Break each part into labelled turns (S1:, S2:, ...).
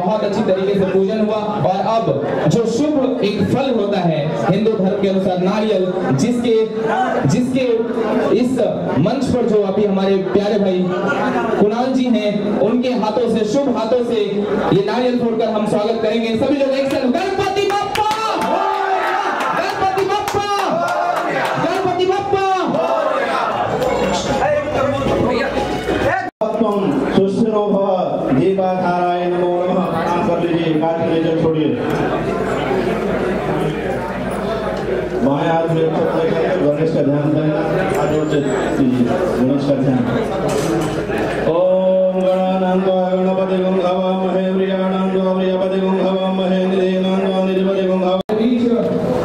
S1: बहुत अच्छी तरीके से पूजन हुआ। और अब जो शुभ एक फल होता है हिंदू धर्म के अनुसार नारियल, जिसके इस मंच पर जो अभी हमारे प्यारे भाई कुणाल जी हैं, उनके हाथों से, शुभ हाथों से ये नारियल फोड़कर हम स्वागत करेंगे। सभी लोग एक साथ गणपति बप्पा, गणपति बप्पा, गणपति बप्पा।
S2: सुस्थिरो भव दीपाधाराय नमो नमः। प्रणाम कर लीजिए, काट लीजिए, छोड़िए। बाएं हाथ में गणेश का ध्यान देना, हाथों से गणेश का ध्यान। ओम गणानां गणपतिगं हवामहे, प्रियाणां प्रियपतिगं हवामहे, निधीनां निधिपतिगं हवामहे।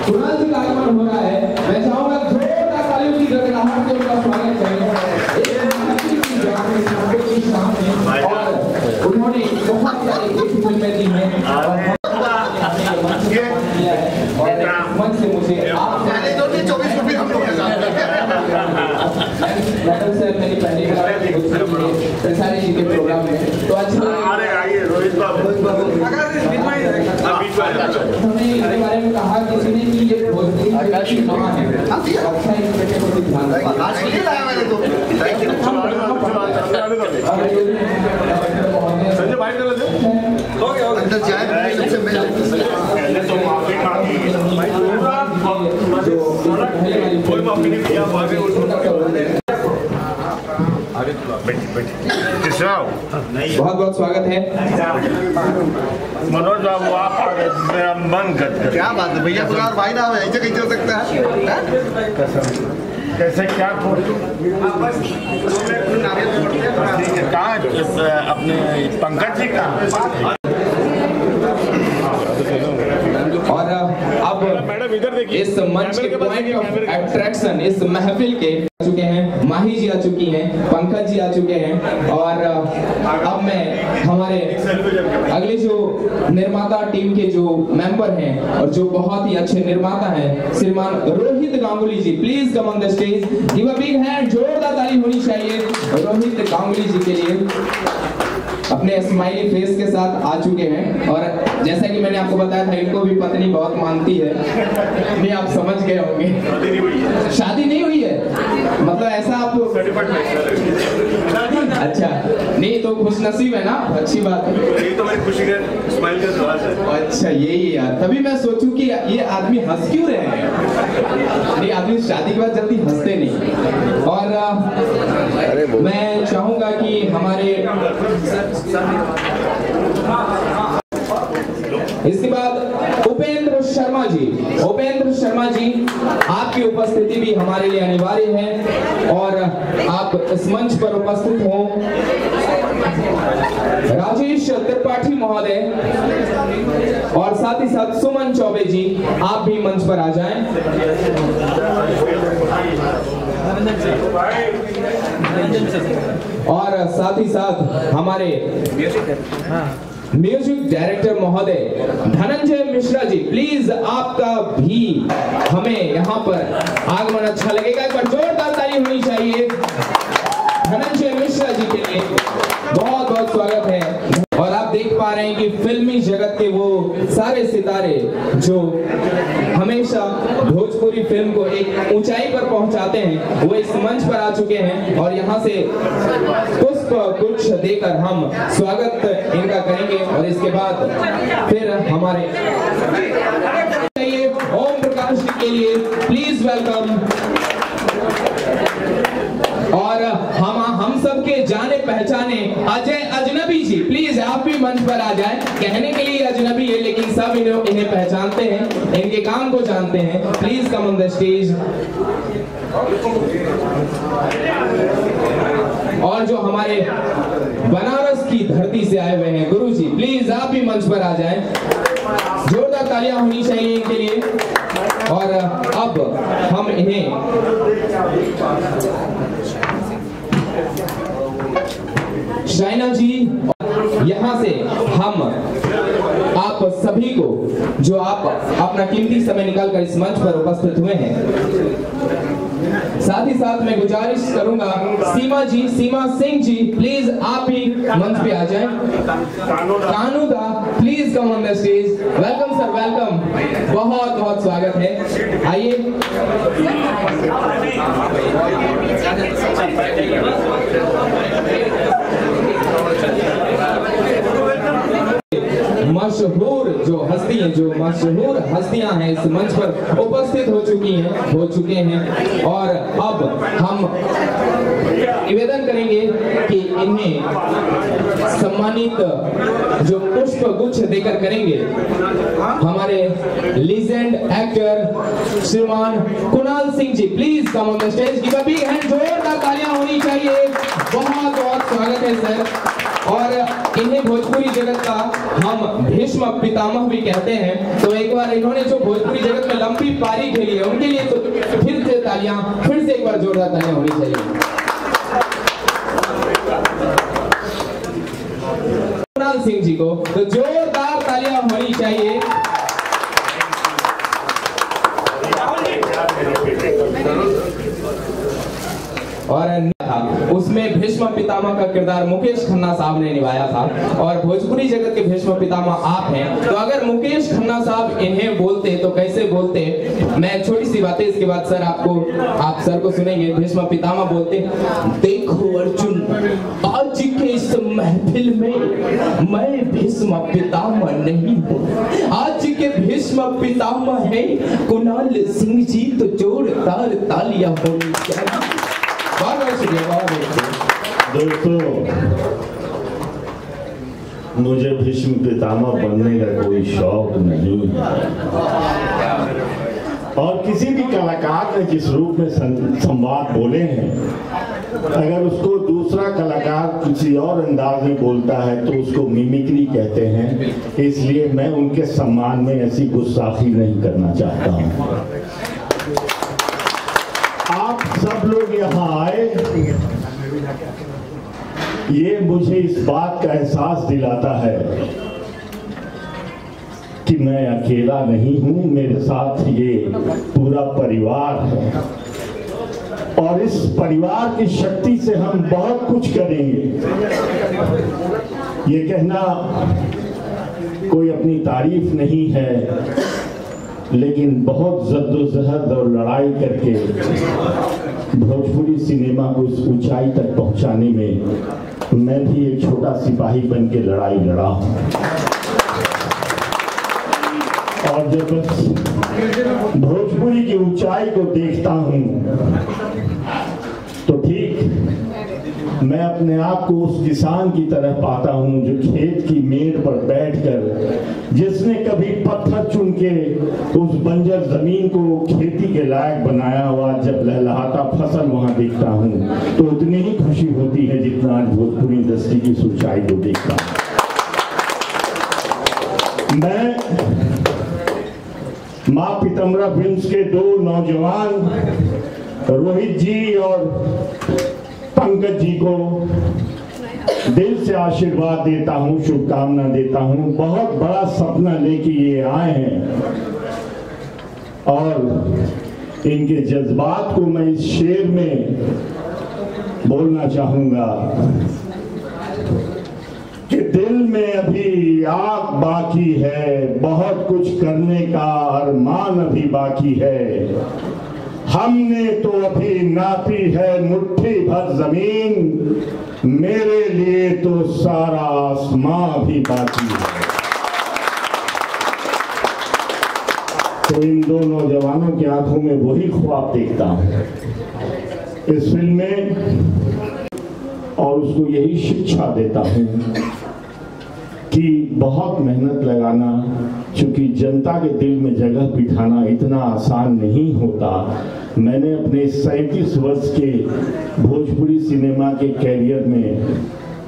S1: कुणाल जी का आगमन हो रहा है। मैं चाहूंगा जोरदार तालियों की गड़गड़ाहट से उनका स्वागत करें। और उन्होंने बहुत सारी फिल्में दी हैं और मंच से मुझे आप पहले 24 रुपये हम लोग मेरी पहली प्रसारी जी के प्रोग्राम में तो अच्छा आइए रोहित बाबू हमने इसके बारे में कहा किसी ने कि ये भोजपुरी की मां है। अच्छा इस पे को ध्यान रखिए। आज ये लाया मैंने तो थैंक यू। संजय भाई कर लेते हो गया अंदर जाए सबसे पहले तो माफी मांगी जो कोई माफी नहीं किया आगे बहुत बहुत स्वागत है
S3: मनोज बाबू। आप मेरा मन कर
S4: क्या बात है भैया, पुराना भाई ना ऐसे कैसे हो सकता है?
S3: कैसे क्या कहाँ अपने पंकज जी का।
S1: और अब
S3: मैडम इधर देखिए,
S1: इस मंच के पॉइंट ऑफ अट्रैक्शन इस महफिल के आ चुके हैं। माही जी आ चुकी हैं, पंकज जी आ चुके हैं और अब मैं हमारे अगले जो निर्माता टीम के जो मेंबर हैं और जो बहुत ही अच्छे निर्माता हैं श्रीमान Rohit Ganguly ji, please come on the stage. Give a big hand, जोरदार ताली होनी चाहिए रोहित गांगुली जी के लिए। अपने स्माइली फेस के साथ आ चुके हैं और जैसा कि मैंने आपको बताया था इनको भी पत्नी बहुत मानती है। नहीं आप समझ गए होंगे, शादी नहीं हुई है मतलब ऐसा आप अच्छा नहीं तो खुश नसीब है ना, अच्छी बात है।
S3: यही तो मेरी खुशी का स्माइल का सवाल है।
S1: अच्छा यही यार, तभी मैं सोचूं कि ये आदमी हंस क्यों रहे हैं। नहीं आदमी शादी के बाद जल्दी हंसते नहीं। और मैं चाहूंगा कि हमारे इसके बाद उपेंद्र शर्मा जी, उपेंद्र शर्मा जी आपकी उपस्थिति भी हमारे लिए अनिवार्य है और आप इस मंच पर उपस्थित हो। राजेश त्रिपाठी महोदय और साथ ही साथ सुमन चौबे जी आप भी मंच पर आ जाएं। और साथ ही साथ हमारे म्यूजिक डायरेक्टर महोदय धनंजय मिश्रा जी, प्लीज आपका भी हमें यहाँ पर आगमन अच्छा लगेगा। एक बार जोरदार ताली होनी चाहिए धनंजय मिश्रा जी के लिए। बहुत बहुत स्वागत है। और आप देख पा रहे हैं कि फिल्मी जगत के वो सारे सितारे जो हमेशा भोजपुरी फिल्म को एक ऊंचाई पर पहुंचाते हैं वो इस मंच पर आ चुके हैं और यहाँ से पुष्प गुच्छ देकर हम स्वागत इनका करेंगे। और इसके बाद फिर हमारे ओम प्रकाश जी के लिए प्लीज वेलकम। और हम सबके जाने पहचाने अजय अजनबी जी, प्लीज आप भी मंच पर आ जाएं। कहने के लिए अजनबी है लेकिन सब इन्हें पहचानते हैं, इनके काम को जानते हैं। Please come on the stage. और जो हमारे बनारस की धरती से आए हुए हैं गुरु जी, प्लीज आप भी मंच पर आ जाएं। जोरदार तालियां होनी चाहिए इनके लिए। और अब हम इन्हें शाइना जी, यहाँ से हम आप सभी को जो आप अपना कीमती समय निकालकर इस मंच पर उपस्थित हुए हैं, साथ ही साथ मैं गुजारिश करूंगा सीमा सिंह जी, प्लीज आप भी मंच पे आ जाएं। Kanuda please come on the stage. Welcome sir, welcome, बहुत बहुत स्वागत है। आइए। मशहूर जो मशहूर हस्तियां हैं इस मंच पर उपस्थित हो चुके हैं और अब हम निवेदन करेंगे कि इन्हें सम्मानित जो पुष्प गुच्छ देकर करेंगे हमारे लीजेंड एक्टर श्रीमान Kunal Singh ji. Please come on the stage, give a big hand, जोरदार तालियां होनी चाहिए। बहुत बहुत स्वागत है सर। और इन्हें भोजपुरी जगत का हम भीष्म पितामह भी कहते हैं, तो एक बार इन्होंने जो भोजपुरी जगत में लंबी पारी खेली है उनके लिए तो फिर से तालियां, फिर से एक बार जोरदार तालियां होनी चाहिए। कुणाल सिंह जी को तो जोरदार तालियां होनी चाहिए। और उसमें भीष्म पितामह का किरदार मुकेश खन्ना साहब ने निभाया था और भोजपुरी जगत के भीष्म पितामह आप हैं, तो अगर मुकेश खन्ना साहब इन्हें बोलते तो कैसे बोलते? मैं छोटी सी बातें इसके बाद सर आप सर को सुनेंगे। भीष्म पितामह बोलते, देखो अर्जुन, आज के इस महफिल में मैं भीष्म पितामह नहीं हूँ, आज के भीष्म पितामह है कुणाल सिंह जी, तो जोरदार तालियां होनी चाहिए।
S2: दोस्तों, मुझे भीष्म पितामह बनने का कोई शौक नहीं है और किसी भी कलाकार ने जिस रूप में संवाद बोले हैं, अगर उसको दूसरा कलाकार किसी और अंदाज में बोलता है तो उसको मिमिक्री कहते हैं। इसलिए मैं उनके सम्मान में ऐसी गुस्ताखी नहीं करना चाहता हूँ। आप सब लोग यहाँ आए, ये मुझे इस बात का एहसास दिलाता है कि मैं अकेला नहीं हूं, मेरे साथ ये पूरा परिवार है और इस परिवार की शक्ति से हम बहुत कुछ करेंगे। ये कहना कोई अपनी तारीफ नहीं है, लेकिन बहुत जद्दोजहद और लड़ाई करके भोजपुरी सिनेमा को इस ऊंचाई तक पहुंचाने में मैं भी एक छोटा सिपाही बन के लड़ाई लड़ा हूं। और जब भोजपुरी की ऊंचाई को देखता हूं तो ठीक मैं अपने आप को उस किसान की तरह पाता हूं जो खेत की मेड़ पर बैठकर, जिसने कभी पत्थर चुन के उस बंजर जमीन को खेती के लायक बनाया हुआ, जब लहलहाता फसल वहां देखता हूं तो उतनी ही खुशी होती है जितना आज भोजपुरी इंडस्ट्री की ऊंचाई को देखता हूं। मैं मां पीताम्बरा फिल्म्स के दो नौजवान रोहित जी और पंकज जी को दिल से आशीर्वाद देता हूं, शुभकामना देता हूं। बहुत बड़ा सपना लेके ये आए हैं और इनके जज्बात को मैं इस शेर में बोलना चाहूंगा कि दिल में अभी आग बाकी है, बहुत कुछ करने का अरमान अभी बाकी है। हमने तो अभी नापी है मुट्ठी भर जमीन, मेरे लिए तो सारा आसमां भी बाकी है। तो इन दो नौजवानों की आंखों में वही ख्वाब देखता हूं इस फिल्म में और उसको यही शिक्षा देता हूं कि बहुत मेहनत लगाना, क्योंकि जनता के दिल में जगह बिठाना इतना आसान नहीं होता। मैंने अपने 37 वर्ष के भोजपुरी सिनेमा के कैरियर में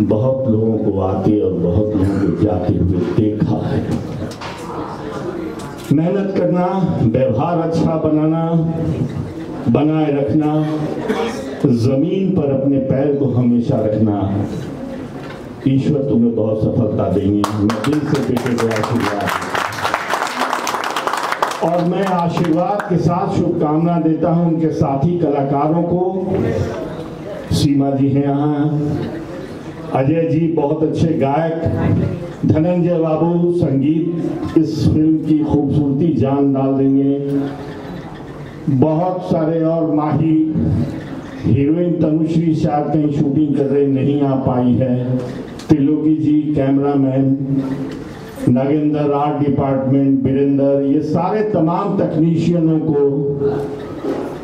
S2: बहुत लोगों को आते और बहुत लोगों को जाते हुए देखा है। मेहनत करना, व्यवहार अच्छा बनाना, बनाए रखना, जमीन पर अपने पैर को हमेशा रखना, ईश्वर तुम्हें बहुत सफलता देंगे। मैं दिल से बेटे को आशीर्वाद और मैं आशीर्वाद के साथ शुभकामना देता हूं उनके साथी कलाकारों को। सीमा जी हैं यहाँ, अजय जी बहुत अच्छे गायक, धनंजय बाबू संगीत इस फिल्म की खूबसूरती जान डाल देंगे। बहुत सारे और माही, हीरोइन तनुश्री शायद कहीं शूटिंग कर रही नहीं आ पाई है, Triloki ji cameraman, Nagendra art department, Virendra, ये सारे तमाम तकनीशियनों को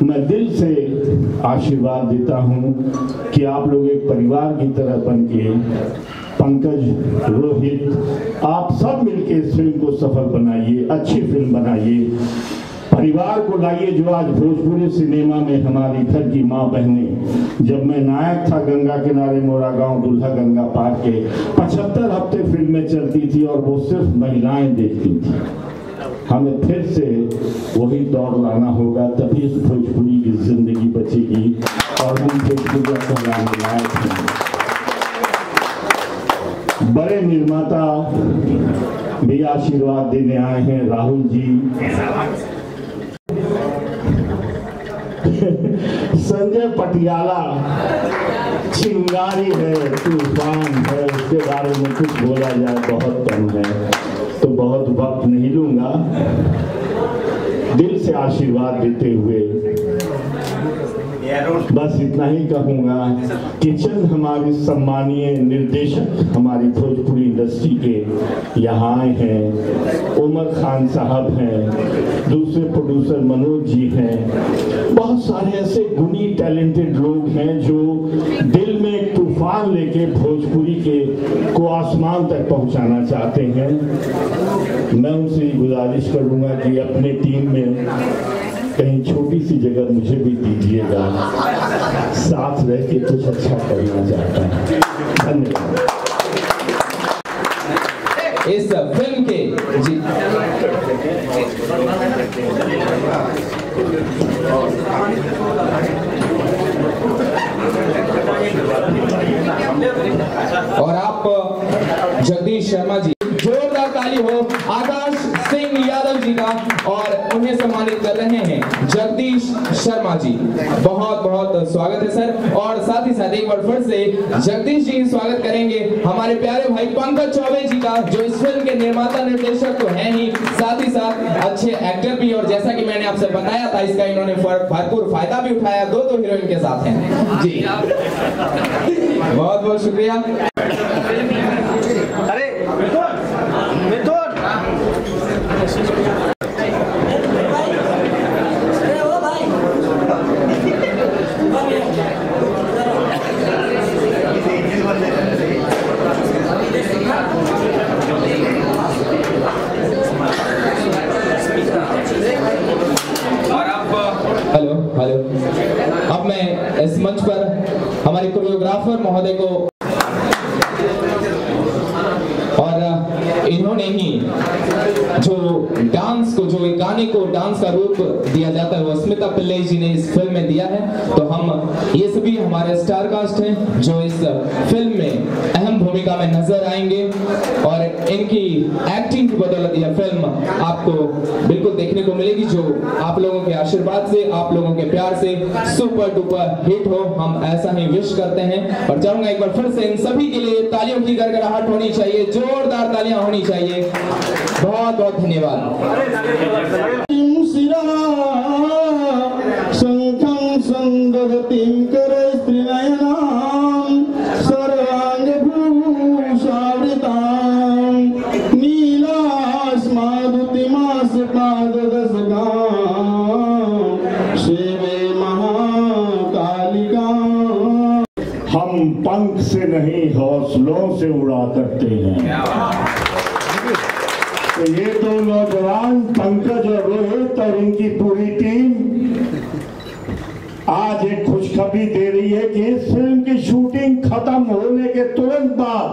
S2: मैं दिल से आशीर्वाद देता हूं कि आप लोग एक परिवार की तरह बन के, पंकज, रोहित, आप सब मिलके इस फिल्म को सफल बनाइए, अच्छी फिल्म बनाइए, परिवार को लाइए। जो आज भोजपुरी सिनेमा में हमारी घर की माँ बहनें, जब मैं नायक था गंगा किनारे मोरा गांव दूल्हा गंगा पार के, 75 हफ्ते फिल्में चलती थी और वो सिर्फ महिलाएं देखती थी। हमें फिर से वही दौर लाना होगा, तभी इस भोजपुरी की जिंदगी बचेगी और हम भोजपुरी कहलाने लायक हैं। बड़े निर्माता भी आशीर्वाद देने आए हैं, राहुल जी, संजय पटियाला, चिंगारी है, तूफान है, उसके बारे में कुछ बोला जाए बहुत कम है, तो बहुत वक्त नहीं लूंगा। दिल से आशीर्वाद देते हुए बस इतना ही कहूंगा कि चंद हमारे सम्मानीय निर्देशक हमारी भोजपुरी इंडस्ट्री के यहाँ आए हैं। उमर खान साहब हैं, दूसरे प्रोड्यूसर मनोज जी हैं, बहुत सारे ऐसे गुणी टैलेंटेड लोग हैं जो दिल में एक तूफान लेके भोजपुरी के को आसमान तक पहुंचाना चाहते हैं। मैं उनसे गुजारिश करूंगा कि अपने टीम में कहीं छोटी सी जगह मुझे भी दीजिएगा, साथ रह के कुछ अच्छा करना चाहता हूँ। धन्यवाद।
S1: इस फिल्म के जी और आप जगदीश शर्मा जी, जोरदार ताली हो आकाश सिंह यादव जी का, और उन्हें सम्मानित कर रहे हैं जगदीश शर्मा जी। बहुत बहुत स्वागत है सर। और साथ ही साथ एक बार फिर से जगदीश जी स्वागत करेंगे हमारे प्यारे भाई पंकज चौबे जी का, जो इस फिल्म के निर्माता निर्देशक तो हैं ही, साथ ही साथ अच्छे एक्टर भी, और जैसा कि मैंने आपसे बताया था इसका इन्होंने भरपूर फायदा भी उठाया, दो हीरोइन के साथ हैं जी। बहुत बहुत शुक्रिया।
S4: अरे
S1: हेलो हेलो। अब मैं इस मंच पर हमारे कोरियोग्राफर महोदय को, और इन्होंने ही जो डांस को, जो गाने को डांस का रूप दिया जाता है, वो स्मिता पिल्लई जी ने इस फिल्म में दिया है। तो हम ये सभी हमारे स्टार कास्ट हैं जो इस फिल्म में अहम भूमिका में नजर आएंगे, और इनकी एक्टिंग की बदौलत यह फिल्म आपको बिल्कुल देखने को मिलेगी, जो आप लोगों के आशीर्वाद से, आप लोगों के प्यार से सुपर डुपर हिट हो, हम ऐसा ही विश करते हैं। और चाहूंगा एक बार फिर से इन सभी के लिए तालियों की गड़गड़ाहट होनी चाहिए, जोरदार तालियां होनी चाहिए। बहुत बहुत धन्यवाद।
S2: शंखं संदधतिं करे स्त्रीनयनां सर्वांग भूषावृतां हम पंख से नहीं हौसलों से उड़ा करते हैं। तो ये दो नौजवान पंकज और रोहित और इनकी पूरी टीम आज एक खुशखबरी दे रही है कि इस फिल्म की शूटिंग खत्म होने के तुरंत बाद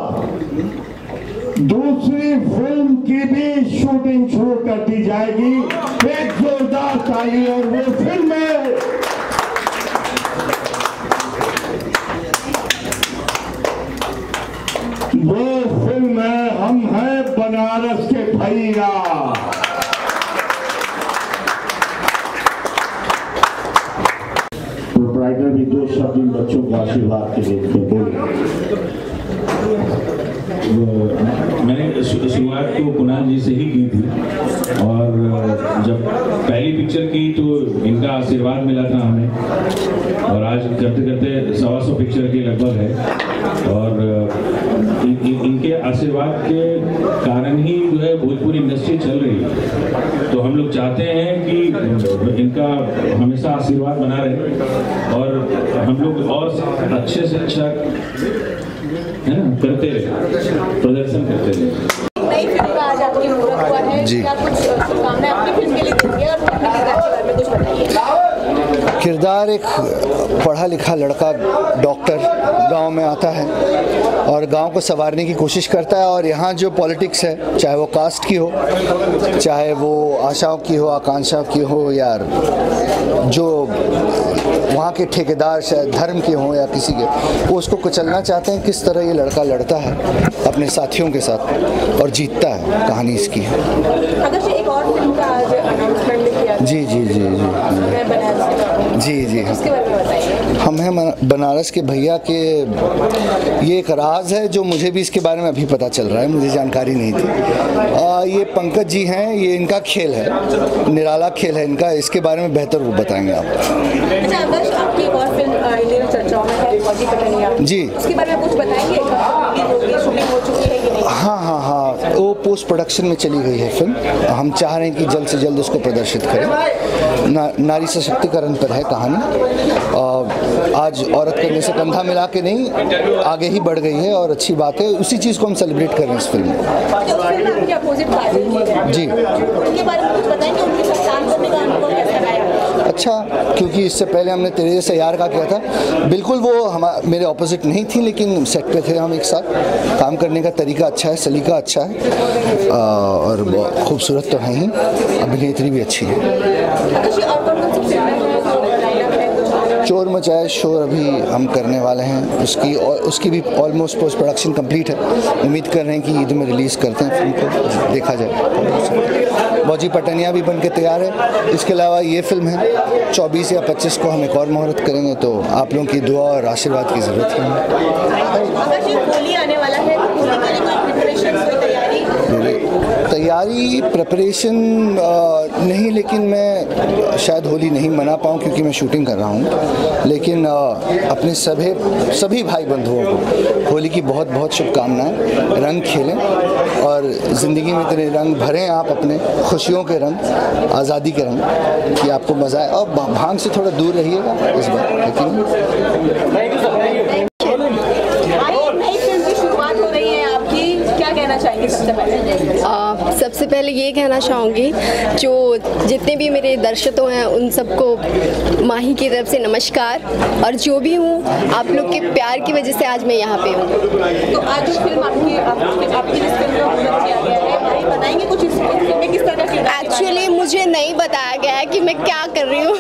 S2: दूसरी फिल्म की भी शूटिंग शुरू कर दी जाएगी। एक जोरदार ताली। और वो फिल्म है हम हैं बनारस के भैया। प्रोप्राइटर भी दो शब्द इन बच्चों को आशीर्वाद के लिए बोले।
S5: मैंने शुरुआत तो कुणाल जी से ही की थी, और जब पहली पिक्चर की तो इनका आशीर्वाद मिला था हमें, और आज करते करते 125 पिक्चर के लगभग है, और इनके आशीर्वाद के कारण ही जो है भोजपुरी इंडस्ट्री चल रही है। तो हम लोग चाहते हैं कि इनका हमेशा आशीर्वाद बना रहे, और हम लोग और अच्छे से अच्छा है ना करते रहे, प्रदर्शन करते रहे।
S6: नई फिल्म का आज आपकी मुहूर्त हुआ है, क्या कुछ शुभकामनाएं अपनी फिल्म के लिए देंगे, और अपने किरदार के बारे में कुछ बताइए।
S7: किरदार एक पढ़ा लिखा लड़का डॉक्टर गांव में आता है और गांव को संवारने की कोशिश करता है, और यहाँ जो पॉलिटिक्स है, चाहे वो कास्ट की हो, चाहे वो आशाओं की हो, आकांक्षाओं की हो, या जो वहाँ के ठेकेदार शायद धर्म के हों या किसी के, वो उसको कुचलना चाहते हैं। किस तरह ये लड़का लड़ता है अपने साथियों के साथ और जीतता है, कहानी इसकी है।
S6: अगर एक और फिल्म का आज अनाउंसमेंट भी किया
S7: जी जी जी जी जी जी
S6: उसके बारे में बताइए।
S7: हम हैं बनारस के भैया के, ये एक राज है जो मुझे भी इसके बारे में अभी पता चल रहा है, मुझे जानकारी नहीं थी। ये पंकज जी हैं, ये इनका खेल है, निराला खेल है इनका, इसके बारे में बेहतर वो बताएंगे आप।
S6: अच्छा, अगर आपकी एक और फिल्म चर्चाओं में है, फौजी पटनिया,
S7: जी,
S6: उसके बारे में कुछ बताएंगे? शूटिंग हो चुकी है कि नहीं?
S7: हाँ हाँ हाँ, वो पोस्ट प्रोडक्शन में चली गई है फिल्म। हम चाह रहे हैं कि जल्द से जल्द उसको प्रदर्शित करें। नारी सशक्तिकरण पर है कहानी। आज औरत करने से कंधा मिला के नहीं, आगे ही बढ़ गई है, और अच्छी बात है। उसी चीज़ को हम सेलिब्रेट कर रहे हैं इस फिल्म में। जी,
S6: उनके बारे में कुछ बताएंगे, उनके साथ काम करने का अनुभव कैसा रहा?
S7: अच्छा, क्योंकि इससे पहले हमने तेरे जैसे यार का किया था, बिल्कुल वो मेरे ऑपोजिट नहीं थी, लेकिन सेट पे थे हम एक साथ। काम करने का तरीका अच्छा है, सलीका अच्छा है, और खूबसूरत तो है ही, अभिनेत्री भी अच्छी है। चोर मचाए शोर अभी हम करने वाले हैं, उसकी भी ऑलमोस्ट पोस्ट प्रोडक्शन कंप्लीट है। उम्मीद कर रहे हैं कि ईद में रिलीज़ करते हैं फिल्म को, देखा जाए। फौजी पटनिया भी बन के तैयार है। इसके अलावा ये फिल्म है, 24 या 25 को हम एक और मुहूर्त करेंगे, तो आप लोगों की दुआ और आशीर्वाद की ज़रूरत है।
S6: होली आने वाला है,
S7: तैयारी प्रिपरेशन नहीं, लेकिन मैं शायद होली नहीं मना पाऊँ क्योंकि मैं शूटिंग कर रहा हूँ, लेकिन अपने सभी भाई बंधुओं को होली की बहुत बहुत शुभकामनाएं। रंग खेलें और ज़िंदगी में इतने रंग भरें आप, अपने खुशियों के रंग, आज़ादी के रंग, कि आपको मज़ा आए। और भांग से थोड़ा दूर रहिएगा इस बार, लेकिन
S8: सबसे पहले ये कहना चाहूँगी, जो जितने भी मेरे दर्शकों हैं उन सबको माही की तरफ से नमस्कार, और जो भी हूँ आप लोग के प्यार की वजह से आज मैं यहाँ पे हूँ।
S6: तो आज जो फिल्म आपकी जिस फिल्म का ऑनर किया गया है, बताएंगे कुछ इस फिल्म में किस तरह का?
S8: एक्चुअली मुझे नहीं बताया गया है कि मैं क्या कर रही हूँ।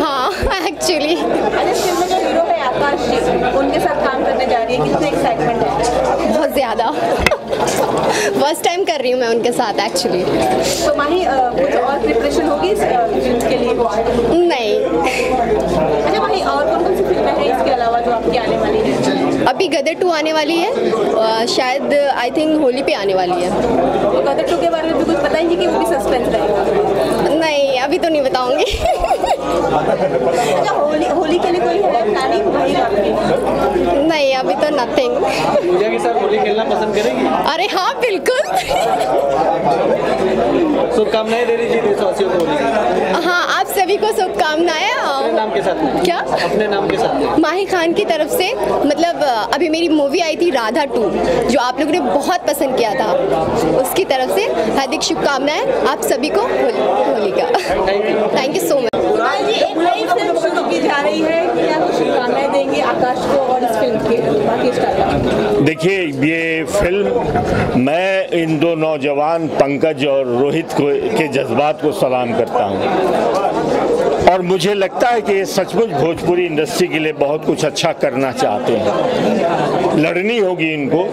S8: हाँ, एक्चुअली
S6: फिल्म में जो हीरो है आकाश जी, उनके साथ काम करने जा रही है, कितने एक्साइटमेंट है?
S8: बहुत ज़्यादा। फर्स्ट टाइम कर रही हूँ मैं उनके साथ एक्चुअली।
S6: तो माही कुछ और प्रिपरेशन होगी इस फिल्म के लिए?
S8: नहीं।
S6: अच्छा माही, और कौन कौन सी फिल्में हैं इसके अलावा जो आपकी आने वाली है?
S8: अभी गदर 2 आने वाली है, शायद आई थिंक होली पे आने वाली है।
S6: तो गदर 2 के बारे में भी कुछ बताएंगे कि वो भी सस्पेंस रहेगा?
S8: नहीं, अभी तो नहीं बताऊंगी।
S6: अच्छा, होली के लिए कोई है प्लानिंग भाई आपकी?
S8: नहीं, अभी तो नथिंग।
S9: पूजा के साथ होली खेलना पसंद करेंगी?
S8: अरे हाँ, बिल्कुल।
S9: शुभकामनाएं दे दीजिए देशवासियों को होली की।
S8: हाँ, आप सभी को शुभकामनाएं।
S9: अपने नाम के साथ? क्या अपने नाम के साथ?
S8: माही खान की तरफ से, मतलब अभी मेरी मूवी आई थी राधा 2, जो आप लोगों ने बहुत पसंद किया था, उसकी तरफ से हार्दिक शुभकामनाएं आप सभी को होली का। Thank you so much.
S6: एक नई फिल्म शुरू की जा रही है, क्या कुछ शुभकामनाएं देंगे आकाश को और इस फिल्म के बाकी स्टार?
S2: देखिए, ये फिल्म, मैं इन दो नौजवान पंकज और रोहित के जज्बात को सलाम करता हूँ, और मुझे लगता है कि ये सचमुच भोजपुरी इंडस्ट्री के लिए बहुत कुछ अच्छा करना चाहते हैं। लड़नी होगी इनको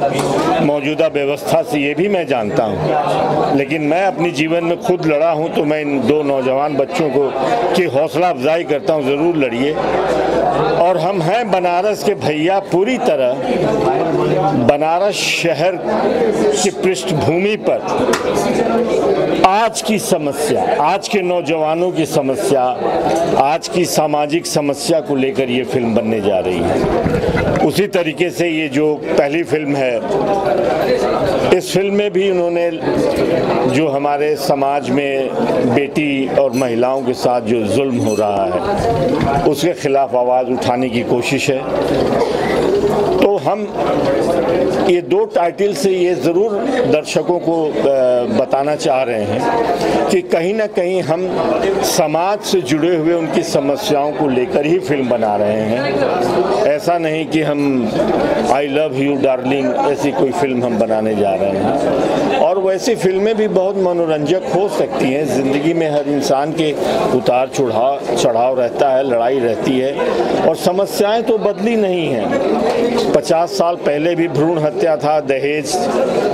S2: मौजूदा व्यवस्था से, ये भी मैं जानता हूँ, लेकिन मैं अपनी जीवन में खुद लड़ा हूँ, तो मैं इन दो नौजवान बच्चों को की हौसला अफजाई करता हूँ, ज़रूर लड़िए। और हम हैं बनारस के भैया, पूरी तरह बनारस शहर की पृष्ठभूमि पर आज की समस्या, आज के नौजवानों की समस्या, आज की सामाजिक समस्या को लेकर ये फिल्म बनने जा रही है। उसी तरीके से ये जो पहली फिल्म है, इस फिल्म में भी उन्होंने जो हमारे समाज में बेटी और महिलाओं के साथ जो जुल्म हो रहा है उसके खिलाफ आवाज़ उठाने की कोशिश है। तो हम ये दो टाइटल से ये ज़रूर दर्शकों को बताना चाह रहे हैं कि कहीं ना कहीं हम समाज से जुड़े हुए उनकी समस्याओं को लेकर ही फिल्म बना रहे हैं। ऐसा नहीं कि हम आई लव यू डार्लिंग ऐसी कोई फिल्म हम बनाने जा रहे हैं। और वैसी फिल्में भी बहुत मनोरंजक हो सकती हैं। ज़िंदगी में हर इंसान के उतार चढ़ाव रहता है, लड़ाई रहती है, और समस्याएं तो बदली नहीं हैं। 50 साल पहले भी भ्रूण हत्या था, दहेज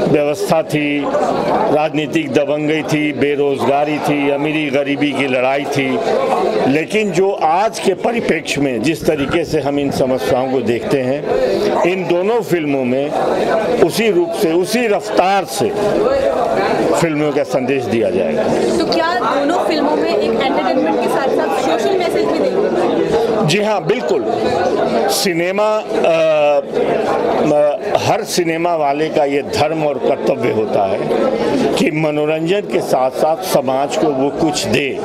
S2: व्यवस्था थी, राजनीतिक दबंगई थी, बेरोजगारी थी, अमीरी गरीबी की लड़ाई थी। लेकिन जो आज के परिप्रेक्ष्य में जिस तरीके से हम इन समस्याओं को देखते हैं, इन दोनों फिल्मों में उसी रूप से, उसी रफ्तार से फिल्मों का संदेश दिया जाएगा।
S6: तो क्या दोनों फिल्मों में एक एंटरटेनमेंट के साथ साथ सोशल मैसेज भी देंगे?
S2: जी हाँ, बिल्कुल। सिनेमा हर सिनेमा वाले का ये धर्म और कर्तव्य होता है कि मनोरंजन के साथ साथ समाज को वो कुछ दे,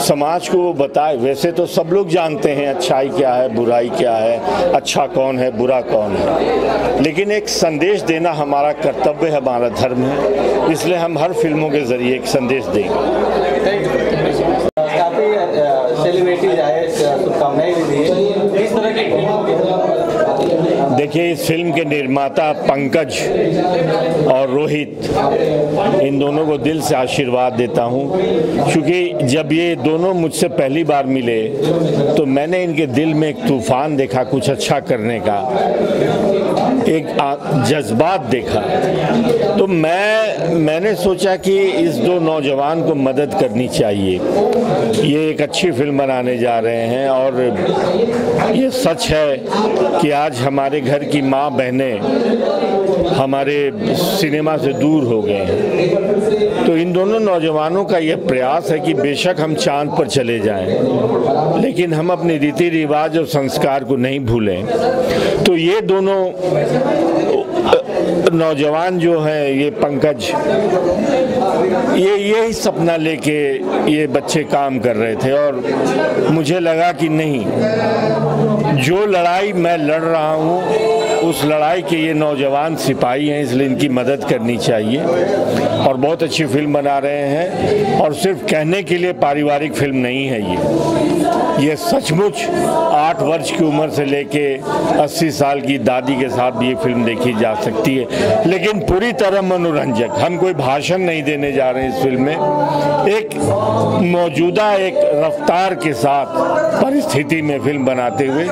S2: समाज को वो बताए। वैसे तो सब लोग जानते हैं अच्छाई क्या है, बुराई क्या है, अच्छा कौन है, बुरा कौन है, लेकिन एक संदेश देना हमारा कर्तव्य है, हमारा धर्म है। इसलिए हम हर फिल्मों के जरिए एक संदेश देंगे।
S9: काफी सेलिब्रिटीज आए, शुभकामनाएं भी दी, किस तरह की
S2: देखिए, इस फिल्म के निर्माता पंकज और रोहित, इन दोनों को दिल से आशीर्वाद देता हूं, क्योंकि जब ये दोनों मुझसे पहली बार मिले तो मैंने इनके दिल में एक तूफान देखा, कुछ अच्छा करने का एक जज्बात देखा। तो मैंने सोचा कि इस दो नौजवान को मदद करनी चाहिए। ये एक अच्छी फिल्म बनाने जा रहे हैं, और ये सच है कि आज हमारे घर की माँ बहनें हमारे सिनेमा से दूर हो गए हैं। तो इन दोनों नौजवानों का ये प्रयास है कि बेशक हम चांद पर चले जाएं, लेकिन हम अपने रीति रिवाज और संस्कार को नहीं भूलें। तो ये दोनों नौजवान जो हैं, ये पंकज, ये यही सपना लेके ये बच्चे काम कर रहे थे, और मुझे लगा कि नहीं, जो लड़ाई मैं लड़ रहा हूँ उस लड़ाई के ये नौजवान सिपाही हैं, इसलिए इनकी मदद करनी चाहिए। और बहुत अच्छी फिल्म बना रहे हैं, और सिर्फ कहने के लिए पारिवारिक फिल्म नहीं है ये सचमुच 8 वर्ष की उम्र से लेके 80 साल की दादी के साथ भी ये फिल्म देखी जा सकती है, लेकिन पूरी तरह मनोरंजक। हम कोई भाषण नहीं देने जा रहे हैं इस फिल्म में, एक मौजूदा एक रफ्तार के साथ परिस्थिति में फिल्म बनाते हुए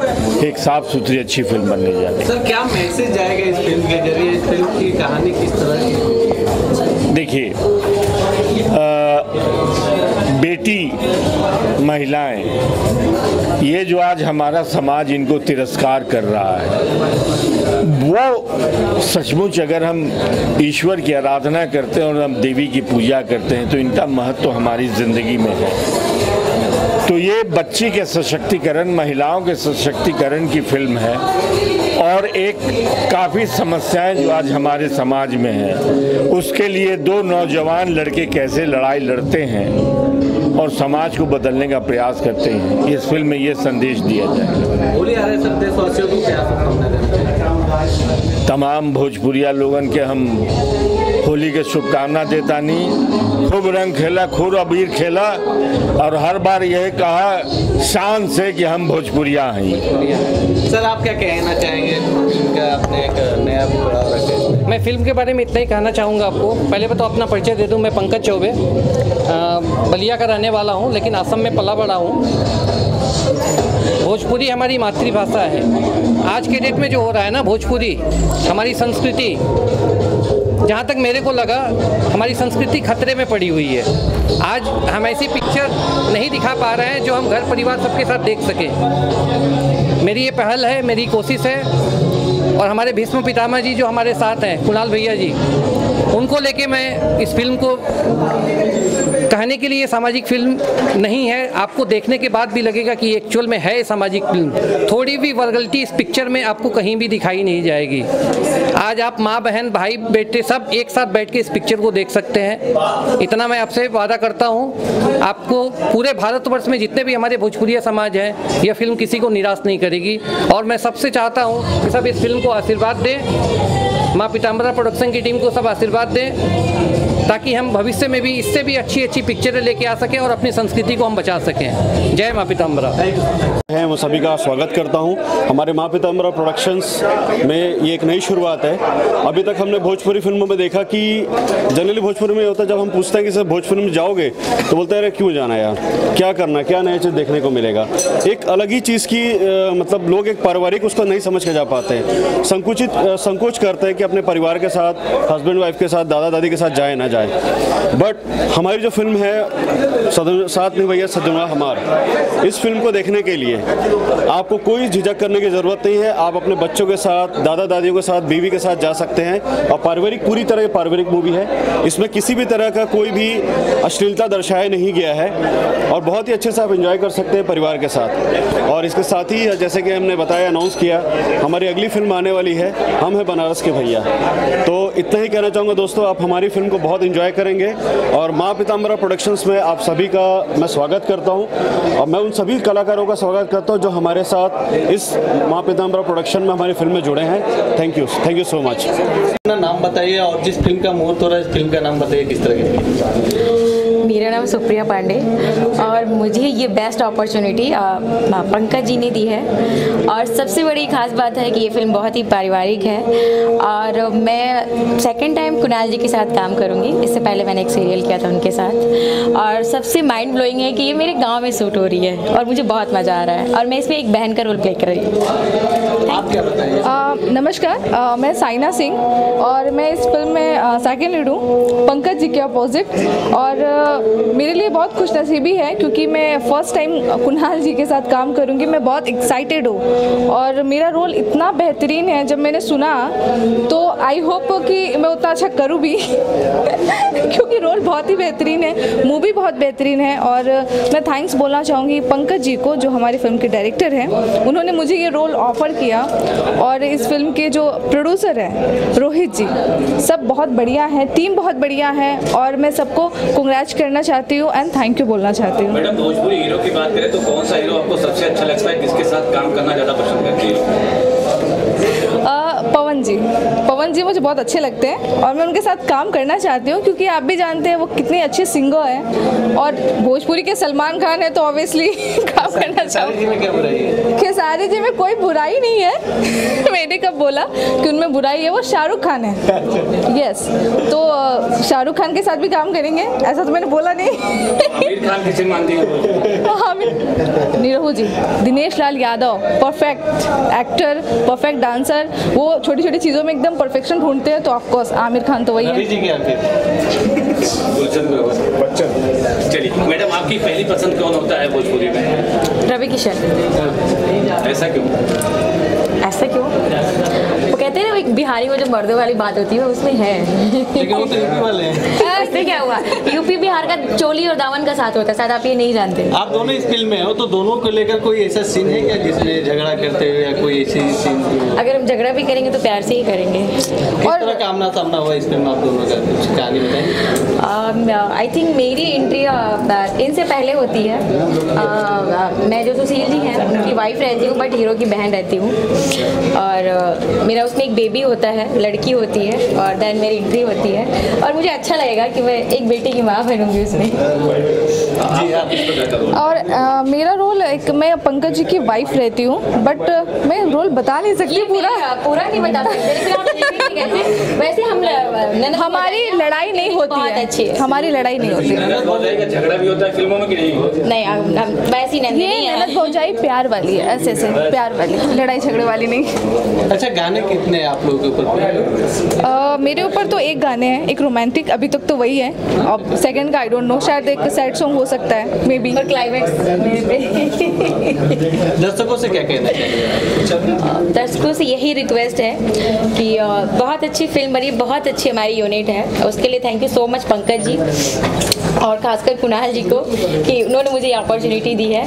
S2: एक साफ सुथरी अच्छी फिल्म बनने जा रही है।
S9: सर, क्या मैसेज जाएगा इस फिल्म के जरिए? इस फिल्म की कहानी किस तरह की?
S2: देखिए, बेटी, महिलाएं, ये जो आज हमारा समाज इनको तिरस्कार कर रहा है, वो सचमुच अगर हम ईश्वर की आराधना करते हैं और हम देवी की पूजा करते हैं तो इनका महत्व हमारी ज़िंदगी में है। तो ये बच्ची के सशक्तिकरण, महिलाओं के सशक्तिकरण की फिल्म है, और एक काफ़ी समस्याएं जो आज हमारे समाज में हैं उसके लिए दो नौजवान लड़के कैसे लड़ाई लड़ते हैं और समाज को बदलने का प्रयास करते हैं। इस फिल्म में ये संदेश दिया जाए।
S9: होली आ रहे सर, देशवासियों को क्या
S2: तमाम भोजपुरिया लोगन के हम होली के शुभकामना देतानी। खूब रंग खेला, खूब अबीर खेला, और हर बार यह कहा शान से कि हम भोजपुरिया हैं।
S9: सर, आप क्या कहना चाहेंगे? आपने एक नया
S10: मैं फिल्म के बारे में इतना ही कहना चाहूँगा आपको। पहले तो अपना परिचय दे दूँ, मैं पंकज चौबे, बलिया का रहने वाला हूँ, लेकिन असम में पला बड़ा हूँ। भोजपुरी हमारी मातृभाषा है। आज के डेट में जो हो रहा है ना, भोजपुरी हमारी संस्कृति, जहाँ तक मेरे को लगा हमारी संस्कृति खतरे में पड़ी हुई है। आज हम ऐसी पिक्चर नहीं दिखा पा रहे हैं जो हम घर परिवार सबके साथ देख सकें। मेरी ये पहल है, मेरी कोशिश है, और हमारे भीष्म पितामह जी जो हमारे साथ हैं, कुणाल भैया जी, उनको लेके मैं इस फिल्म को कहने के लिए ये सामाजिक फिल्म नहीं है, आपको देखने के बाद भी लगेगा कि एक्चुअल में है सामाजिक फिल्म। थोड़ी भी वल्गैरिटी इस पिक्चर में आपको कहीं भी दिखाई नहीं जाएगी। आज आप माँ बहन भाई बेटे सब एक साथ बैठ के इस पिक्चर को देख सकते हैं। इतना मैं आपसे वादा करता हूँ, आपको पूरे भारतवर्ष में जितने भी हमारे भोजपुरिया समाज हैं, यह फिल्म किसी को निराश नहीं करेगी। और मैं सबसे चाहता हूँ कि सब इस फिल्म को आशीर्वाद दें, माँ पीताम्बरा प्रोडक्शन की टीम को सब आशीर्वाद दें, ताकि हम भविष्य में भी इससे भी अच्छी अच्छी पिक्चरें लेके आ सकें और अपनी संस्कृति को हम बचा सकें। जय माँ पीताम्बरा।
S11: है वो सभी का स्वागत करता हूं हमारे माँ पीताम्बरा प्रोडक्शंस में। ये एक नई शुरुआत है। अभी तक हमने भोजपुरी फिल्मों में देखा कि जनरली भोजपुरी में होता है, जब हम पूछते हैं कि सर भोजपुरी में जाओगे तो बोलते हैं क्यों जाना यार, क्या करना, क्या नया चीज़ देखने को मिलेगा। एक अलग ही चीज़ की मतलब लोग एक पारिवारिक उसको नहीं समझ के जा पाते हैं, संकोच करते हैं कि अपने परिवार के साथ, हस्बैंड वाइफ के साथ, दादा दादी के साथ जाए ना जाए। बट हमारी जो फिल्म है साथ निभैया सज्जनवा हमार, इस फिल्म को देखने के लिए आपको कोई झिझक करने की ज़रूरत नहीं है। आप अपने बच्चों के साथ, दादा दादियों के साथ, बीवी के साथ जा सकते हैं। और पारिवारिक, पूरी तरह पारिवारिक मूवी है। इसमें किसी भी तरह का कोई भी अश्लीलता दर्शाया नहीं गया है और बहुत ही अच्छे से आप एंजॉय कर सकते हैं परिवार के साथ। और इसके साथ ही जैसे कि हमने बताया, अनाउंस किया, हमारी अगली फिल्म आने वाली है, हम हैं बनारस के भैया। तो इतना ही कहना चाहूँगा दोस्तों, आप हमारी फिल्म को बहुत एंजॉय करेंगे। और माँ पीताम्बरा प्रोडक्शंस में आप सभी का मैं स्वागत करता हूँ और मैं उन सभी कलाकारों का स्वागत करता हूँ जो हमारे साथ इस माँ पीताम्बरा प्रोडक्शन में हमारी फिल्म में जुड़े हैं। Thank you so much.
S9: अपना नाम बताइए और जिस फिल्म का मुहूर्त हो रहा है इस फिल्म का नाम बताइए, किस तरह की।
S12: मेरा नाम सुप्रिया पांडे और मुझे ये बेस्ट अपॉर्चुनिटी पंकज जी ने दी है। और सबसे बड़ी खास बात है कि ये फिल्म बहुत ही पारिवारिक है और मैं सेकंड टाइम कुणाल जी के साथ काम करूँगी। इससे पहले मैंने एक सीरियल किया था उनके साथ। और सबसे माइंड ब्लोइंग है कि ये मेरे गांव में शूट हो रही है और मुझे बहुत मज़ा आ रहा है और मैं इसमें एक बहन का रोल प्ले कर रही हूँ।
S9: आप क्या बताइए?
S13: नमस्कार, मैं साइना सिंह और मैं इस फिल्म में सेकेंड लीड हूँ पंकज जी के अपोजिट। और मेरे लिए बहुत खुशनसीबी है क्योंकि मैं फर्स्ट टाइम कुणाल जी के साथ काम करूँगी। मैं बहुत एक्साइटेड हूँ और मेरा रोल इतना बेहतरीन है। जब मैंने सुना तो आई होप कि मैं उतना अच्छा करूँ भी क्योंकि रोल बहुत ही बेहतरीन है, मूवी बहुत बेहतरीन है। और मैं थैंक्स बोलना चाहूँगी पंकज जी को जो हमारी फिल्म के डायरेक्टर हैं, उन्होंने मुझे ये रोल ऑफ़र किया। और इस फिल्म के जो प्रोड्यूसर हैं रोहित जी, सब बहुत बढ़िया हैं, टीम बहुत बढ़िया है और मैं सबको कांग्रेच करना चाहती हूँ एंड थैंक यू बोलना चाहती हूँ।
S14: मैडम, भोजपुरी हीरो की बात करें तो कौन सा हीरो आपको सबसे अच्छा लगता है, किसके साथ काम करना ज़्यादा पसंद करती है?
S13: पवन जी मुझे बहुत अच्छे लगते हैं और मैं उनके साथ काम करना चाहती हूँ क्योंकि आप भी जानते हैं वो कितने अच्छे सिंगर हैं और भोजपुरी के सलमान खान है तो ऑब्वियसली काम करना चाहूँगी। खेसारी जी में कोई बुराई नहीं है मैंने कब बोला कि उनमें बुराई है, वो शाहरुख खान है। यस, तो शाहरुख खान के साथ भी काम करेंगे, ऐसा तो मैंने बोला नहीं।
S14: आमिर खान किसे मानती है?
S13: Nirahu ji, Dinesh Lal Yadav, perfect actor, perfect dancer, वो छोटी छोटी चीज़ों में एकदम परफेक्शन ढूंढते हैं। तो ऑफकोर्स आमिर खान तो वही है।
S14: चलिए मैडम, आपकी पहली पसंद कौन होता है भोजपुरी में?
S12: रवि किशन।
S14: ऐसा क्यों?
S12: ऐसा क्यों? वो कहते हैं ना, एक बिहारी में जो मर्दों वाली बात होती है उसमें है।
S9: लेकिन वो तो यूपी वाले हैं।
S12: इससे क्या हुआ, यूपी बिहार का चोली और दामन का साथ होता है, शायद आप ये नहीं जानते।
S9: आप दोनों इस फिल्म में हो तो दोनों को लेकर कोई ऐसा सीन है क्या जिसमें झगड़ा करते हुए या कोई ऐसी सीन?
S12: अगर हम झगड़ा भी करेंगे तो प्यार से ही करेंगे।
S9: किस तरह का आमना सामना हुआ इस फिल्म में आप दोनों का, कुछ कहानी बताएं।
S12: आई थिंक मेरी एंट्री इनसे पहले होती है। मैं जो सुशील जी हैं उनकी वाइफ रहती हूँ बट हीरो की बहन रहती हूँ। और मेरा उसमें एक बेबी होता है, लड़की होती है और देन मेरी एंट्री होती है। और मुझे अच्छा लगेगा कि मैं एक बेटे की माँ बनूंगी उसमें।
S13: और मेरा रोल एक, मैं पंकज जी की वाइफ रहती हूँ, बट मैं रोल बता नहीं सकती
S12: पूरा नहीं बता सकते। वैसे हम
S13: हमारी लड़ाई नहीं होती है, अच्छी हमारी लड़ाई नहीं होती है।
S14: झगड़ा भी होता है फिल्मों में कि नहीं?
S12: वैसी नहीं है,
S13: ननद भौजाई प्यार वाली है, ऐसे प्यार वाली, लड़ाई झगड़े वाली नहीं।
S9: अच्छा, गाने कितने आप लोगों के ऊपर?
S13: मेरे ऊपर तो एक गाने हैं, एक रोमांटिक, अभी तक तो वही है। अब सेकंड का आई डोंट नो, शायद एक सैड सॉन्ग हो सकता है मे बी।
S12: और क्लाइमैक्स
S9: दर्शकों से क्या कहना चाहिए?
S12: दर्शकों से यही रिक्वेस्ट है कि बहुत अच्छी फिल्म बनी, बहुत अच्छी हमारी यूनिट है, उसके लिए thank you so much Pankaj ji और खासकर कुणाल जी को कि उन्होंने मुझे ये अपॉर्चुनिटी दी है।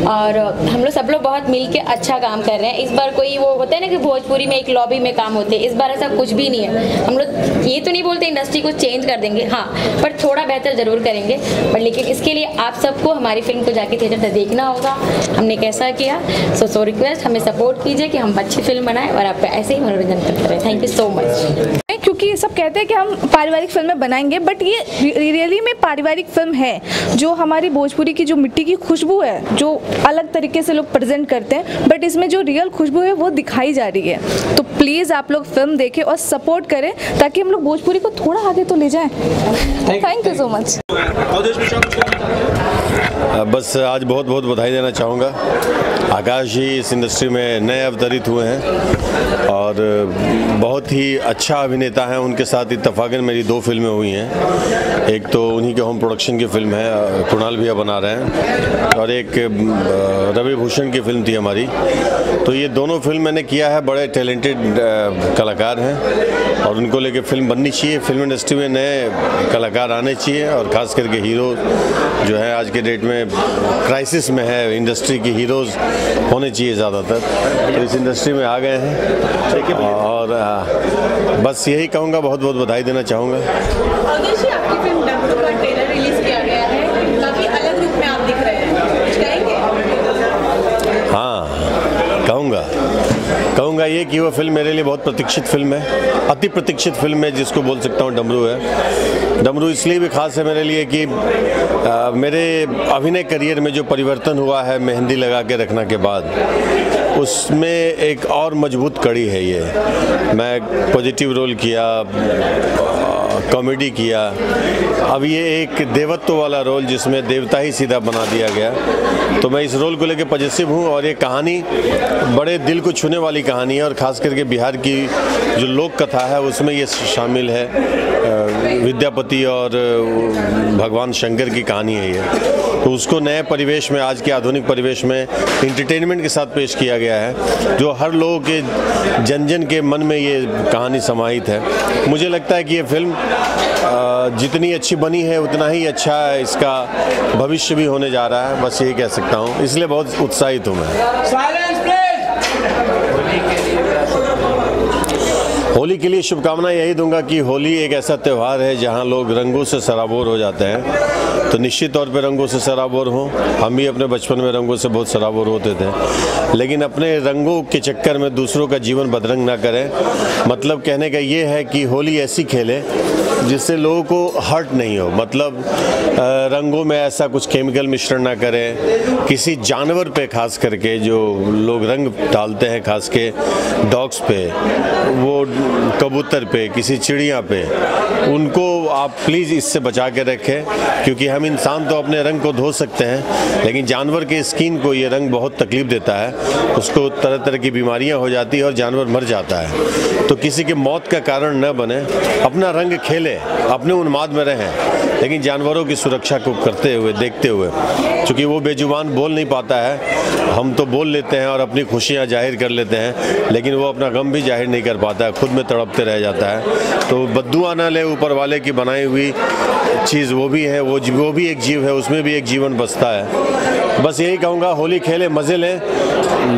S12: और हम लोग सब लोग बहुत मिल के अच्छा काम कर रहे हैं। इस बार कोई वो होता है ना कि भोजपुरी में एक लॉबी में काम होते हैं, इस बार ऐसा कुछ भी नहीं है। हम लोग ये तो नहीं बोलते इंडस्ट्री को चेंज कर देंगे, हाँ, पर थोड़ा बेहतर ज़रूर करेंगे। पर लेकिन इसके लिए आप सबको हमारी फिल्म को जाके थिएटर से देखना होगा, हमने कैसा किया। सो रिक्वेस्ट, हमें सपोर्ट कीजिए कि हम अच्छी फिल्म बनाएं और आपका ऐसे ही मनोरंजन करते रहें। Thank you so much.
S13: क्योंकि सब कहते हैं कि हम पारिवारिक फिल्में बनाएंगे, बट ये रियली में पारिवारिक फिल्म है, जो हमारी भोजपुरी की जो मिट्टी की खुशबू है, जो अलग तरीके से लोग प्रेजेंट करते हैं, बट इसमें जो रियल खुशबू है वो दिखाई जा रही है। तो प्लीज़ आप लोग फिल्म देखें और सपोर्ट करें ताकि हम लोग भोजपुरी को थोड़ा आगे तो ले जाएं। Thank you so much.
S15: बस आज बहुत बहुत बधाई देना चाहूँगा। आकाश जी इस इंडस्ट्री में नए अवतरित हुए हैं और बहुत ही अच्छा अभिनेता हैं। उनके साथ इत्तफाकन मेरी 2 फिल्में हुई हैं। एक तो उन्हीं के होम प्रोडक्शन की फिल्म है, कुणाल भैया बना रहे हैं, और एक रवि भूषण की फिल्म थी हमारी। तो ये दोनों फिल्म मैंने किया है। बड़े टैलेंटेड कलाकार हैं और उनको लेके फिल्म बननी चाहिए। फिल्म इंडस्ट्री में नए कलाकार आने चाहिए और ख़ास करके हीरो जो है आज के डेट में क्राइसिस में है, इंडस्ट्री की हीरोज़ होने चाहिए ज़्यादातर, तो इस इंडस्ट्री में आ गए हैं। और बस यही कहूँगा, बहुत बहुत बधाई देना चाहूँगा।
S6: आपकी फिल्म डब्लू का ट्रेलर रिलीज किया गया है, काफ़ी अलग रूप में आप दिख रहे हैं, कुछ कहेंगे?
S15: हाँ, कहूँगा ये कि वो फिल्म मेरे लिए बहुत प्रतीक्षित फिल्म है, अति प्रतीक्षित फिल्म है जिसको बोल सकता हूँ डमरू है। डमरू इसलिए भी खास है मेरे लिए कि मेरे अभिनय करियर में जो परिवर्तन हुआ है मेहंदी लगा के रखने के बाद, उसमें एक और मजबूत कड़ी है ये। मैं पॉजिटिव रोल किया, कॉमेडी किया, अब ये एक देवत्व वाला रोल जिसमें देवता ही सीधा बना दिया गया। तो मैं इस रोल को लेकर पॉजिटिव हूँ और ये कहानी बड़े दिल को छूने वाली कहानी है और ख़ास करके बिहार की जो लोक कथा है उसमें ये शामिल है। विद्यापति और भगवान शंकर की कहानी है ये। तो उसको नए परिवेश में, आज के आधुनिक परिवेश में एंटरटेनमेंट के साथ पेश किया गया है, जो हर लोगों के जन जन के मन में ये कहानी समाहित है। मुझे लगता है कि ये फिल्म जितनी अच्छी बनी है उतना ही अच्छा इसका भविष्य भी होने जा रहा है, बस यही कह सकता हूँ। इसलिए बहुत उत्साहित हूँ मैं। होली के लिए शुभकामनाएं यही दूंगा कि होली एक ऐसा त्यौहार है जहां लोग रंगों से सराबोर हो जाते हैं। तो निश्चित तौर पे रंगों से सराबोर हों। हम भी अपने बचपन में रंगों से बहुत सराबोर होते थे, लेकिन अपने रंगों के चक्कर में दूसरों का जीवन बदरंग ना करें। मतलब कहने का ये है कि होली ऐसी खेलें जिससे लोगों को हर्ट नहीं हो। मतलब रंगों में ऐसा कुछ केमिकल मिश्रण ना करें। किसी जानवर पे खास करके जो लोग रंग डालते हैं, खास के डॉग्स पे, वो कबूतर पे, किसी चिड़िया पे, उनको आप प्लीज़ इससे बचा के रखें, क्योंकि हम इंसान तो अपने रंग को धो सकते हैं, लेकिन जानवर के स्किन को ये रंग बहुत तकलीफ देता है। उसको तरह तरह की बीमारियां हो जाती है और जानवर मर जाता है। तो किसी के मौत का कारण न बने, अपना रंग खेले, अपने उन्माद में रहें, लेकिन जानवरों की सुरक्षा को करते हुए, देखते हुए, क्योंकि वो बेजुबान बोल नहीं पाता है। हम तो बोल लेते हैं और अपनी खुशियाँ जाहिर कर लेते हैं, लेकिन वो अपना गम भी जाहिर नहीं कर पाता है, खुद में तड़पते रह जाता है। तो बद्दुआ न ले ऊपर वाले की बनाई हुई चीज़ वो भी है, वो भी एक जीव है, उसमें भी एक जीवन बसता है। बस यही कहूँगा, होली खेलें, मज़े लें,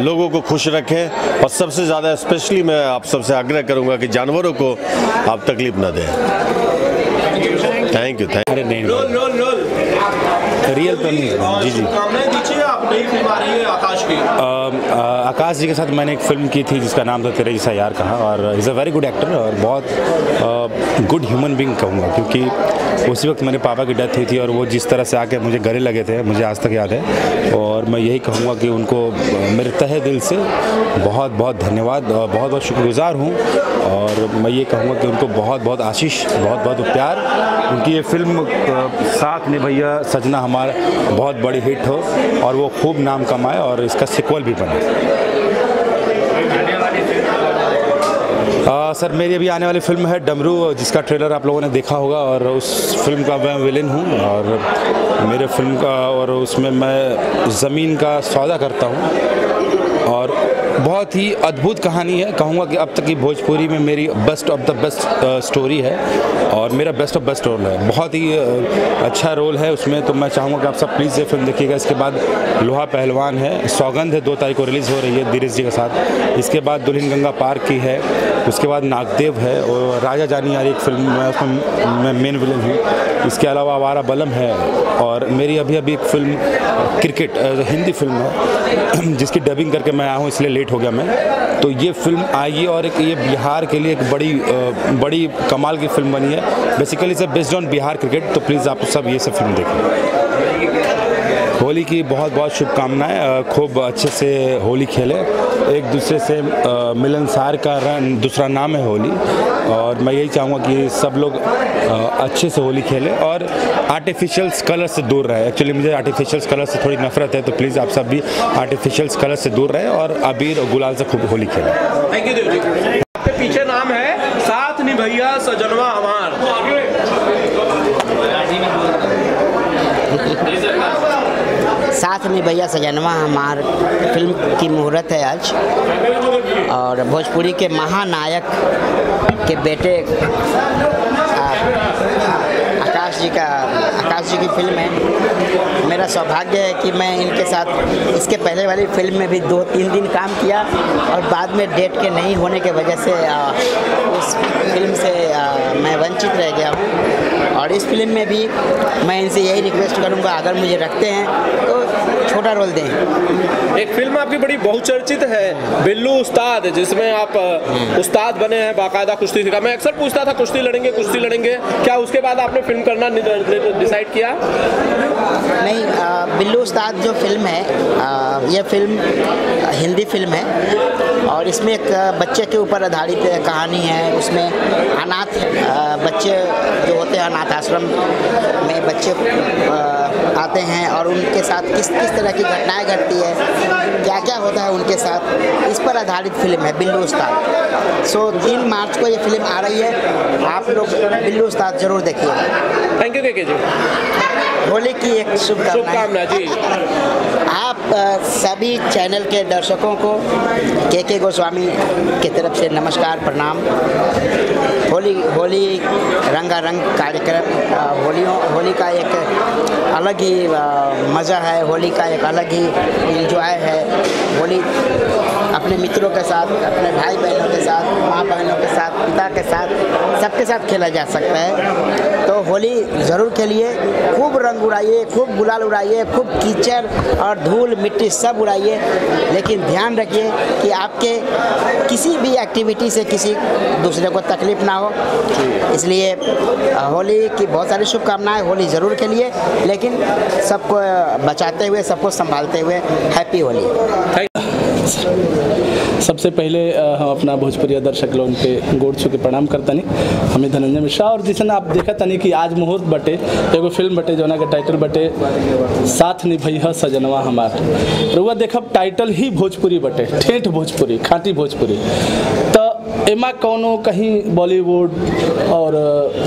S15: लोगों को खुश रखें, और सबसे ज़्यादा स्पेशली मैं आप सबसे आग्रह करूँगा कि जानवरों को आप तकलीफ न दें। Thank you.
S16: रियल जी जी आकाश जी के साथ मैंने एक फिल्म की थी जिसका नाम था तेरे जैसा यार कहा, और is a very good actor और बहुत गुड ह्यूमन बीइंग कहूँगा, क्योंकि उसी वक्त मेरे पापा की डेथ हुई थी और वो जिस तरह से आके मुझे गले लगे थे मुझे आज तक याद है। और मैं यही कहूँगा कि उनको मेरे तहे दिल से बहुत बहुत धन्यवाद और बहुत बहुत शुक्रगुजार हूँ। और मैं ये कहूँगा कि उनको बहुत बहुत आशीष, बहुत बहुत प्यार। उनकी ये फिल्म साथ निभैया सजना हमारा बहुत बड़ी हिट हो और वो खूब नाम कमाए और इसका सिक्वल भी बने। सर मेरी अभी आने वाली फिल्म है डमरू, जिसका ट्रेलर आप लोगों ने देखा होगा और उस फिल्म का मैं विलेन हूँ। और मेरे फिल्म का और उसमें मैं ज़मीन का सौदा करता हूँ और बहुत ही अद्भुत कहानी है। कहूँगा कि अब तक की भोजपुरी में मेरी best of the best story है और मेरा बेस्ट ऑफ बेस्ट रोल है। बहुत ही अच्छा रोल है उसमें, तो मैं चाहूँगा कि आप सब प्लीज़ ये फिल्म देखिएगा। इसके बाद लोहा पहलवान है, सौगंध है 2 तारीख को रिलीज़ हो रही है धीरेश जी के साथ। इसके बाद दुल्हन गंगा पार की है, उसके बाद नागदेव है और राजा जानी यार एक फिल्म है, उसमें मैं मेन विलन हूँ। इसके अलावा आवारा बलम है और मेरी अभी एक फिल्म क्रिकेट हिंदी फिल्म है जिसकी डबिंग करके मैं आया हूँ, इसलिए लेट हो गया मैं। तो ये फिल्म आएगी और एक ये बिहार के लिए एक बड़ी कमाल की फिल्म बनी है। Basically it's based on Bihar cricket, तो प्लीज़ आप सब ये सब फिल्म देखें। होली की बहुत बहुत शुभकामनाएं, खूब अच्छे से होली खेलें, एक दूसरे से मिलनसार का दूसरा नाम है होली। और मैं यही चाहूँगा कि सब लोग अच्छे से होली खेलें और आर्टिफिशियल कलर से दूर रहे। एक्चुअली मुझे आर्टिफिशियल कलर से थोड़ी नफरत है, तो प्लीज़ आप सब भी आर्टिफिशियल कलर से दूर रहें और अबीर और गुलाल से खूब होली खेलें।
S17: Thank you Dev ji. आपके पीछे नाम है साथ निभैया सजनवा हमार।
S18: साथ निभैया सजनवा हमार फिल्म की मुहूर्त है आज और भोजपुरी के महानायक के बेटे आकाश जी की फिल्म है। मेरा सौभाग्य है कि मैं इनके साथ इसके पहले वाली फिल्म में भी 2-3 दिन काम किया और बाद में डेट के नहीं होने के वजह से उस फिल्म से मैं वंचित रह गया हूँ। और इस फिल्म में भी मैं इनसे यही रिक्वेस्ट करूँगा, अगर मुझे रखते हैं तो छोटा रोल दें।
S17: एक फिल्म आपकी बड़ी बहुचर्चित है बिल्लू उस्ताद, जिसमें आप उस्ताद बने हैं, बाकायदा कुश्ती सीखा। मैं अक्सर पूछता था कुश्ती लड़ेंगे, क्या उसके बाद आपने फिल्म करना डिसाइड किया?
S18: नहीं, बिल्लू उस्ताद जो फिल्म है यह फिल्म हिंदी फिल्म है और इसमें एक बच्चे के ऊपर आधारित कहानी है। उसमें अनाथ बच्चे जो होते हैं, अनाथ आश्रम में बच्चे आते हैं और उनके साथ किस तरह की घटनाएं घटती है, क्या क्या होता है उनके साथ, इस पर आधारित फिल्म है बिल्लू उस्ताद। 3 मार्च को ये फिल्म आ रही है, आप लोग बिल्लू उस्ताद जरूर देखिएगा।
S17: थैंक यू के जी।
S18: होली की एक शुभकामना
S17: जी।
S18: आप सभी चैनल के दर्शकों को के गोस्वामी की तरफ से नमस्कार, प्रणाम। होली रंगारंग कार्यक्रम, होली का एक अलग ही मज़ा है, होली का एक अलग ही एंजॉय है। होली अपने मित्रों के साथ, अपने भाई बहनों के साथ, माँ बहनों के साथ, पिता के साथ, सबके साथ खेला जा सकता है। तो होली ज़रूर खेलिए, खूब रंग उड़ाइए, खूब गुलाल उड़ाइए, खूब कीचड़ और धूल मिट्टी सब उड़ाइए, लेकिन ध्यान रखिए कि आपके किसी भी एक्टिविटी से किसी दूसरे को तकलीफ ना हो। इसलिए होली की बहुत सारी शुभकामनाएं। होली ज़रूर खेलिए, लेकिन सबको बचाते हुए, सबको संभालते हुए। हैप्पी होली।
S19: सबसे पहले हम अपना भोजपुरी दर्शक लोगन के गोड़ छू के प्रणाम करतनी। हमें धनंजय मिश्रा और जिसन आप देखा तनी कि आज मुहूर्त बटे एगो फिल्म बटे जोना के टाइटल बटे साथ निभैया सजनवा हमार। रुआ देखब टाइटल ही भोजपुरी बटे, ठेठ भोजपुरी, खाटी भोजपुरी। तो एमा कौनो कहीं बॉलीवुड और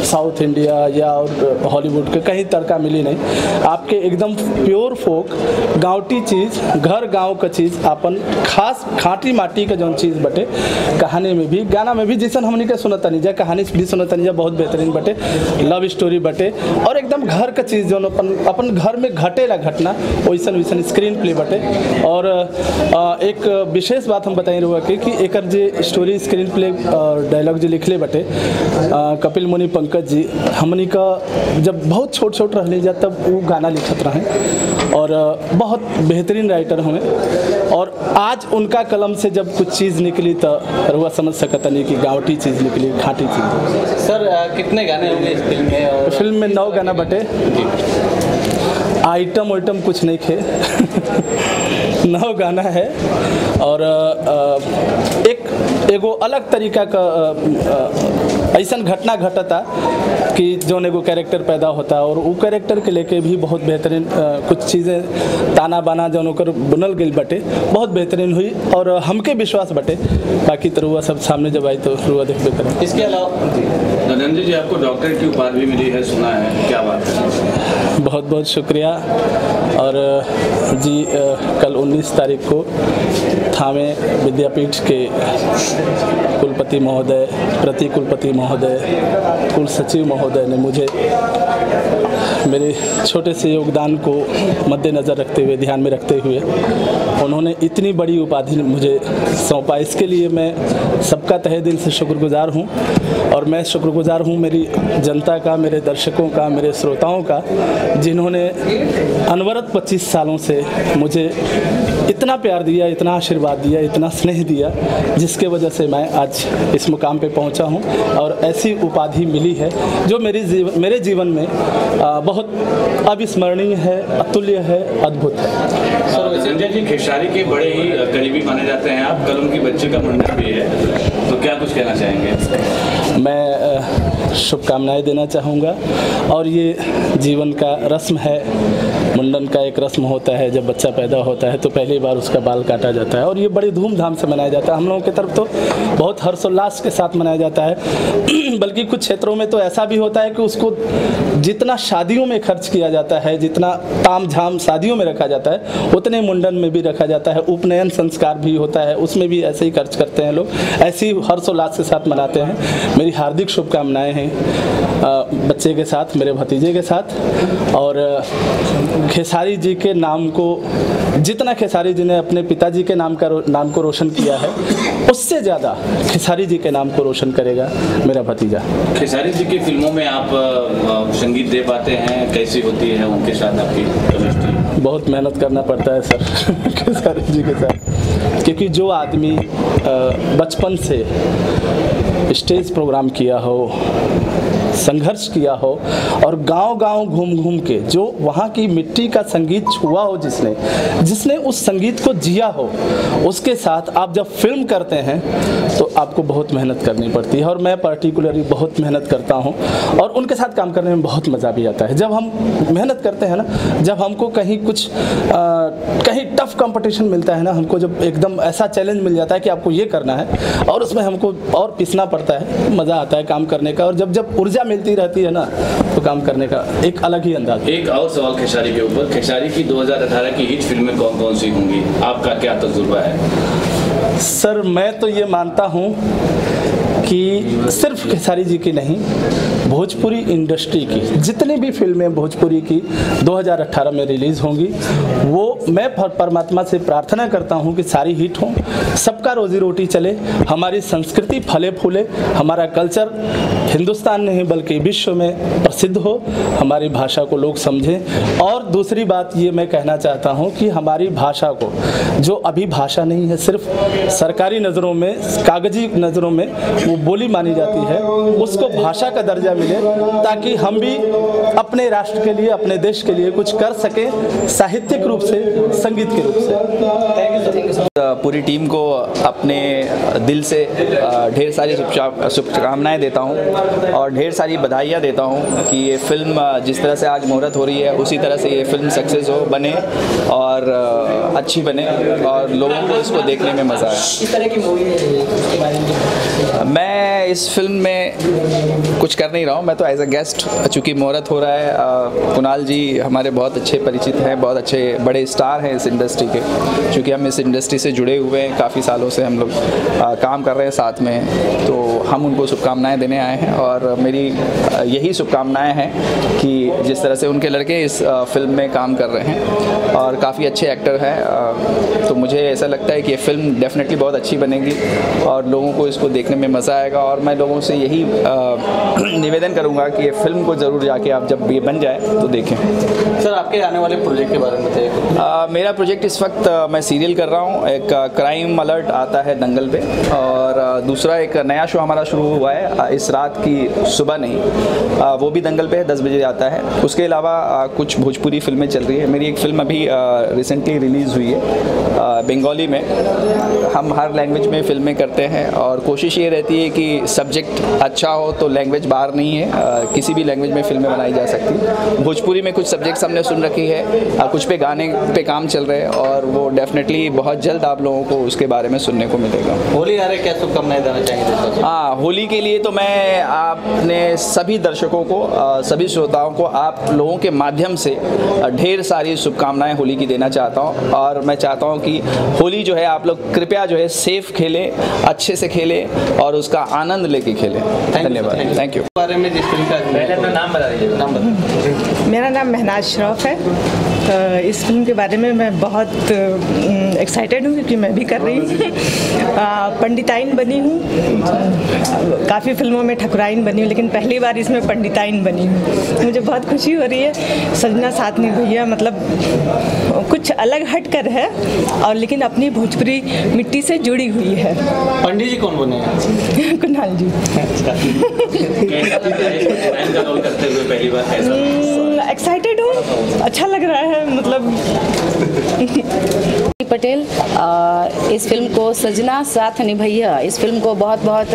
S19: साउथ इंडिया या और हॉलीवुड के कहीं तड़का मिली नहीं। आपके एकदम प्योर फोक गाँवटी चीज़, घर गांव का चीज़, अपन खास खाटी माटी का जौन चीज़ बटे। कहानी में भी, गाना में भी जैसन हमने के सुनतनी जा, कहानी भी सुनतनी जा, बहुत बेहतरीन बटे। लव स्टोरी बटे और एकदम घर का चीज़ जौन अपन घर में घटेला घटना वैसन स्क्रीन प्ले बटे। और एक विशेष बात हम बताई रहुआ कि एकर जे स्टोरी स्क्रीन प्ले डायलॉग जो लिखले बटे कपिल मुनि पंकज जी, हमनी का जब बहुत छोट रहने जा तब वो गाना लिखत रहे और बहुत बेहतरीन राइटर हमें। और आज उनका कलम से जब कुछ चीज़ निकली तो रुआ समझ सकता नहीं कि गाँवटी चीज़ निकली, खाटी चीज़।
S9: सर कितने गाने होंगे इस फिल्म में? और
S19: फिल्म में 9 गाना बटे, आइटम कुछ नहीं थे 9 गाना है। और एगो अलग तरीका का ऐसा घटना घटता कि जौन एगो कैरेक्टर पैदा होता है और वो कैरेक्टर के लेके भी बहुत बेहतरीन कुछ चीज़ें ताना बाना जौन ओकर बुनल गई बटे बहुत बेहतरीन हुई और हमके विश्वास बटे। बाकी तो रुआ सब सामने जब आई तो रुआ देखबे करें।
S14: इसके अलावा धनंजय जी आपको डॉक्टरेट की उपाधि भी मिली है, सुना है, क्या बात है?
S19: बहुत बहुत शुक्रिया। और जी कल 19 तारीख को थामे विद्यापीठ के कुलपति महोदय, प्रति कुलपति महोदय, कुल सचिव महोदय ने मुझे मेरे छोटे से योगदान को मद्देनज़र रखते हुए, ध्यान में रखते हुए उन्होंने इतनी बड़ी उपाधि मुझे सौंपा। इसके लिए मैं सबका तहे दिल से शुक्रगुजार हूँ। और मैं शुक्रगुजार हूँ मेरी जनता का, मेरे दर्शकों का, मेरे श्रोताओं का, जिन्होंने अनवरत 25 सालों से मुझे इतना प्यार दिया, इतना आशीर्वाद दिया, इतना स्नेह दिया, जिसके वजह से मैं आज इस मुकाम पे पहुंचा हूं और ऐसी उपाधि मिली है जो मेरे जीवन में बहुत अविस्मरणीय है, अतुल्य है, अद्भुत है।
S14: संजय जी खेसारी के बड़े ही करीबी माने जाते हैं आप, कल उनकी बच्ची का मुंडन भी है, तो क्या कुछ कहना चाहेंगे?
S19: मैं शुभकामनाएं देना चाहूँगा। और ये जीवन का रस्म है, मुंडन का एक रस्म होता है, जब बच्चा पैदा होता है तो पहली बार उसका बाल काटा जाता है और ये बड़ी धूमधाम से मनाया जाता है। हम लोगों की तरफ तो बहुत हर्षोल्लास के साथ मनाया जाता है, बल्कि कुछ क्षेत्रों में तो ऐसा भी होता है कि उसको जितना शादियों में खर्च किया जाता है, जितना ताम झाम शादियों में रखा जाता है, उतने मुंडन में भी रखा जाता है। उपनयन संस्कार भी होता है, उसमें भी ऐसे ही खर्च करते हैं लोग, ऐसे ही हर्षोल्लास के साथ मनाते हैं। मेरी हार्दिक शुभकामनाएं हैं बच्चे के साथ, मेरे भतीजे के साथ। और खेसारी जी के नाम को, जितना खेसारी जी ने अपने पिताजी के नाम को रोशन किया है, उससे ज़्यादा खेसारी जी के नाम को रोशन करेगा मेरा भतीजा।
S14: खेसारी जी की फिल्मों में आप संगीत दे पाते हैं, कैसी होती है उनके साथ आपकी केमिस्ट्री?
S19: बहुत मेहनत करना पड़ता है सर खेसारी जी के साथ, क्योंकि जो आदमी बचपन से स्टेज प्रोग्राम किया हो, संघर्ष किया हो और गांव-गांव घूम के जो वहाँ की मिट्टी का संगीत छुआ हो, जिसने उस संगीत को जिया हो, उसके साथ आप जब फिल्म करते हैं तो आपको बहुत मेहनत करनी पड़ती है। और मैं पर्टिकुलरली बहुत मेहनत करता हूँ और उनके साथ काम करने में बहुत मज़ा भी आता है। जब हम मेहनत करते हैं ना, जब हमको कहीं कुछ कहीं टफ कंपटीशन मिलता है ना, हमको जब एकदम ऐसा चैलेंज मिल जाता है कि आपको ये करना है और उसमें हमको और पिसना पड़ता है, मज़ा आता है काम करने का। और जब ऊर्जा मिलती रहती है ना, तो काम करने का एक अलग ही अंदाज।
S14: एक और सवाल खेसारी के ऊपर, खेसारी की 2018 की हिट फिल्में कौन कौन सी होंगी, आपका क्या तजुर्बा है?
S19: सर मैं तो ये मानता हूँ कि सिर्फ खेसारी जी की नहीं, भोजपुरी इंडस्ट्री की जितनी भी फिल्में भोजपुरी की 2018 में रिलीज़ होंगी, वो मैं परमात्मा से प्रार्थना करता हूँ कि सारी हिट हों, सबका रोजी रोटी चले, हमारी संस्कृति फले फूले, हमारा कल्चर हिंदुस्तान नहीं बल्कि विश्व में प्रसिद्ध हो, हमारी भाषा को लोग समझें। और दूसरी बात ये मैं कहना चाहता हूँ कि हमारी भाषा को, जो अभी भाषा नहीं है, सिर्फ सरकारी नज़रों में, कागजी नज़रों में वो बोली मानी जाती है, उसको भाषा का दर्जा मिले, ताकि हम भी अपने राष्ट्र के लिए, अपने देश के लिए कुछ कर सकें, साहित्यिक रूप से, संगीत के रूप से।
S20: पूरी टीम को अपने दिल से ढेर सारी शुभकामनाएं देता हूं और ढेर सारी बधाइयां देता हूं कि ये फिल्म जिस तरह से आज मुहूर्त हो रही है, उसी तरह से ये फिल्म सक्सेस हो, बने और अच्छी बने और लोगों को इसको देखने में मज़ा आए।
S9: इस तरह की मूवी है, उसके बारे में
S20: मैं इस फिल्म में कुछ कर नहीं रहा हूँ, मैं तो एज अ गेस्ट, चूँकि मुहूर्त हो रहा है। कुणाल जी हमारे बहुत अच्छे परिचित हैं, बहुत अच्छे बड़े स्टार हैं इस इंडस्ट्री के, चूँकि हम इस इंडस्ट्री से जुड़े हुए हैं, काफ़ी सालों से हम लोग काम कर रहे हैं साथ में, तो हम उनको शुभकामनाएं देने आए हैं। और मेरी यही शुभकामनाएं हैं कि जिस तरह से उनके लड़के इस फिल्म में काम कर रहे हैं और काफ़ी अच्छे एक्टर हैं, तो मुझे ऐसा लगता है कि ये फिल्म डेफिनेटली बहुत अच्छी बनेगी और लोगों को इसको देखने में मज़ा आएगा। और और मैं लोगों से यही निवेदन करूंगा कि ये फिल्म को ज़रूर जाके आप जब ये बन जाए तो देखें।
S9: सर आपके आने वाले प्रोजेक्ट के बारे में बताइए।
S20: मेरा प्रोजेक्ट इस वक्त मैं सीरियल कर रहा हूँ, एक क्राइम अलर्ट आता है दंगल पे, और दूसरा एक नया शो हमारा शुरू हुआ है इस रात की सुबह नहीं, वो भी दंगल पे है, 10 बजे आता है। उसके अलावा कुछ भोजपुरी फिल्में चल रही है। मेरी एक फिल्म अभी रिसेंटली रिलीज़ हुई है बंगाली में। हम हर लैंग्वेज में फिल्में करते हैं और कोशिश ये रहती है कि सब्जेक्ट अच्छा हो तो लैंग्वेज बाहर नहीं है, किसी भी लैंग्वेज में फिल्में बनाई जा सकती। भोजपुरी में कुछ सब्जेक्ट्स हमने सुन रखी है, कुछ पे गाने पे काम चल रहे हैं और वो डेफिनेटली बहुत जल्द आप लोगों को उसके बारे में सुनने को मिलेगा।
S9: होली आ रही है, क्या शुभकामनाएं देना चाहेंगे?
S20: हाँ, होली के लिए तो मैं अपने सभी दर्शकों को, सभी श्रोताओं को आप लोगों के माध्यम से ढेर सारी शुभकामनाएं होली की देना चाहता हूँ। और मैं चाहता हूँ कि होली जो है आप लोग कृपया जो है सेफ खेलें, अच्छे से खेलें और उसका आनंद लेके खेलें। धन्यवाद, थैंक यू।
S9: बारे में जिस फिल्म का पहले अपना नाम बता दीजिए। नाम बता।
S21: मेरा नाम महनाज श्रॉफ है। इस फिल्म के बारे में मैं बहुत एक्साइटेड हूँ क्योंकि मैं भी कर रही हूँ। पंडिताइन बनी हूँ, काफ़ी फिल्मों में ठकुराइन बनी हूँ, लेकिन पहली बार इसमें पंडिताइन बनी हूँ। मुझे बहुत खुशी हो रही है। सजना साथ में भैया मतलब कुछ अलग हट कर है और लेकिन अपनी भोजपुरी मिट्टी से जुड़ी हुई है।
S9: पंडित जी कौन बने हैं?
S21: कुणाल जी। एक्साइटेड हूँ, अच्छा लग रहा है मतलब।
S22: पटेल इस फिल्म को सजना साथ निभैया, इस फिल्म को बहुत बहुत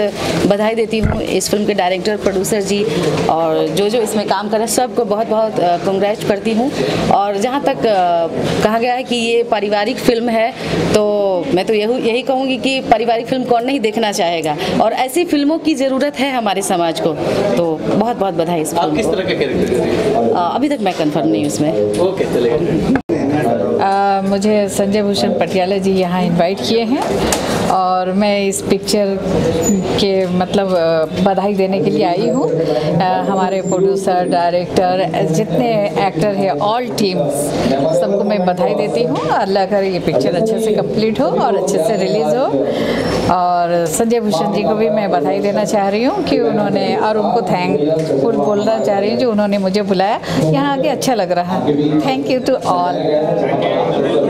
S22: बधाई देती हूँ। इस फिल्म के डायरेक्टर, प्रोड्यूसर जी और जो इसमें काम कर रहे हैं सबको बहुत बहुत कंग्रेट करती हूँ। और जहाँ तक कहा गया है कि ये पारिवारिक फिल्म है तो मैं तो यही कहूँगी कि पारिवारिक फिल्म कौन नहीं देखना चाहेगा और ऐसी फिल्मों की ज़रूरत है हमारे समाज को। तो बहुत बहुत बधाई इस फिल्म।
S9: आप किस तरह का कैरेक्टर कर रही हैं?
S22: अभी तक मैं कंफर्म नहीं उसमें।
S9: ओके, चलेगा।
S23: मुझे संजय भूषण पटियाला जी यहाँ इनवाइट किए हैं और मैं इस पिक्चर के मतलब बधाई देने के लिए आई हूँ। हमारे प्रोड्यूसर, डायरेक्टर, जितने एक्टर हैं, ऑल टीम्स सबको मैं बधाई देती हूँ। अल्लाह करे ये पिक्चर अच्छे से कंप्लीट हो और अच्छे से रिलीज़ हो। और संजय भूषण जी को भी मैं बधाई देना चाह रही हूँ कि उन्होंने, और उनको थैंकफुल बोलना चाह रही हूँ जो उन्होंने मुझे बुलाया। यहाँ आके अच्छा लग रहा है। Thank you to all.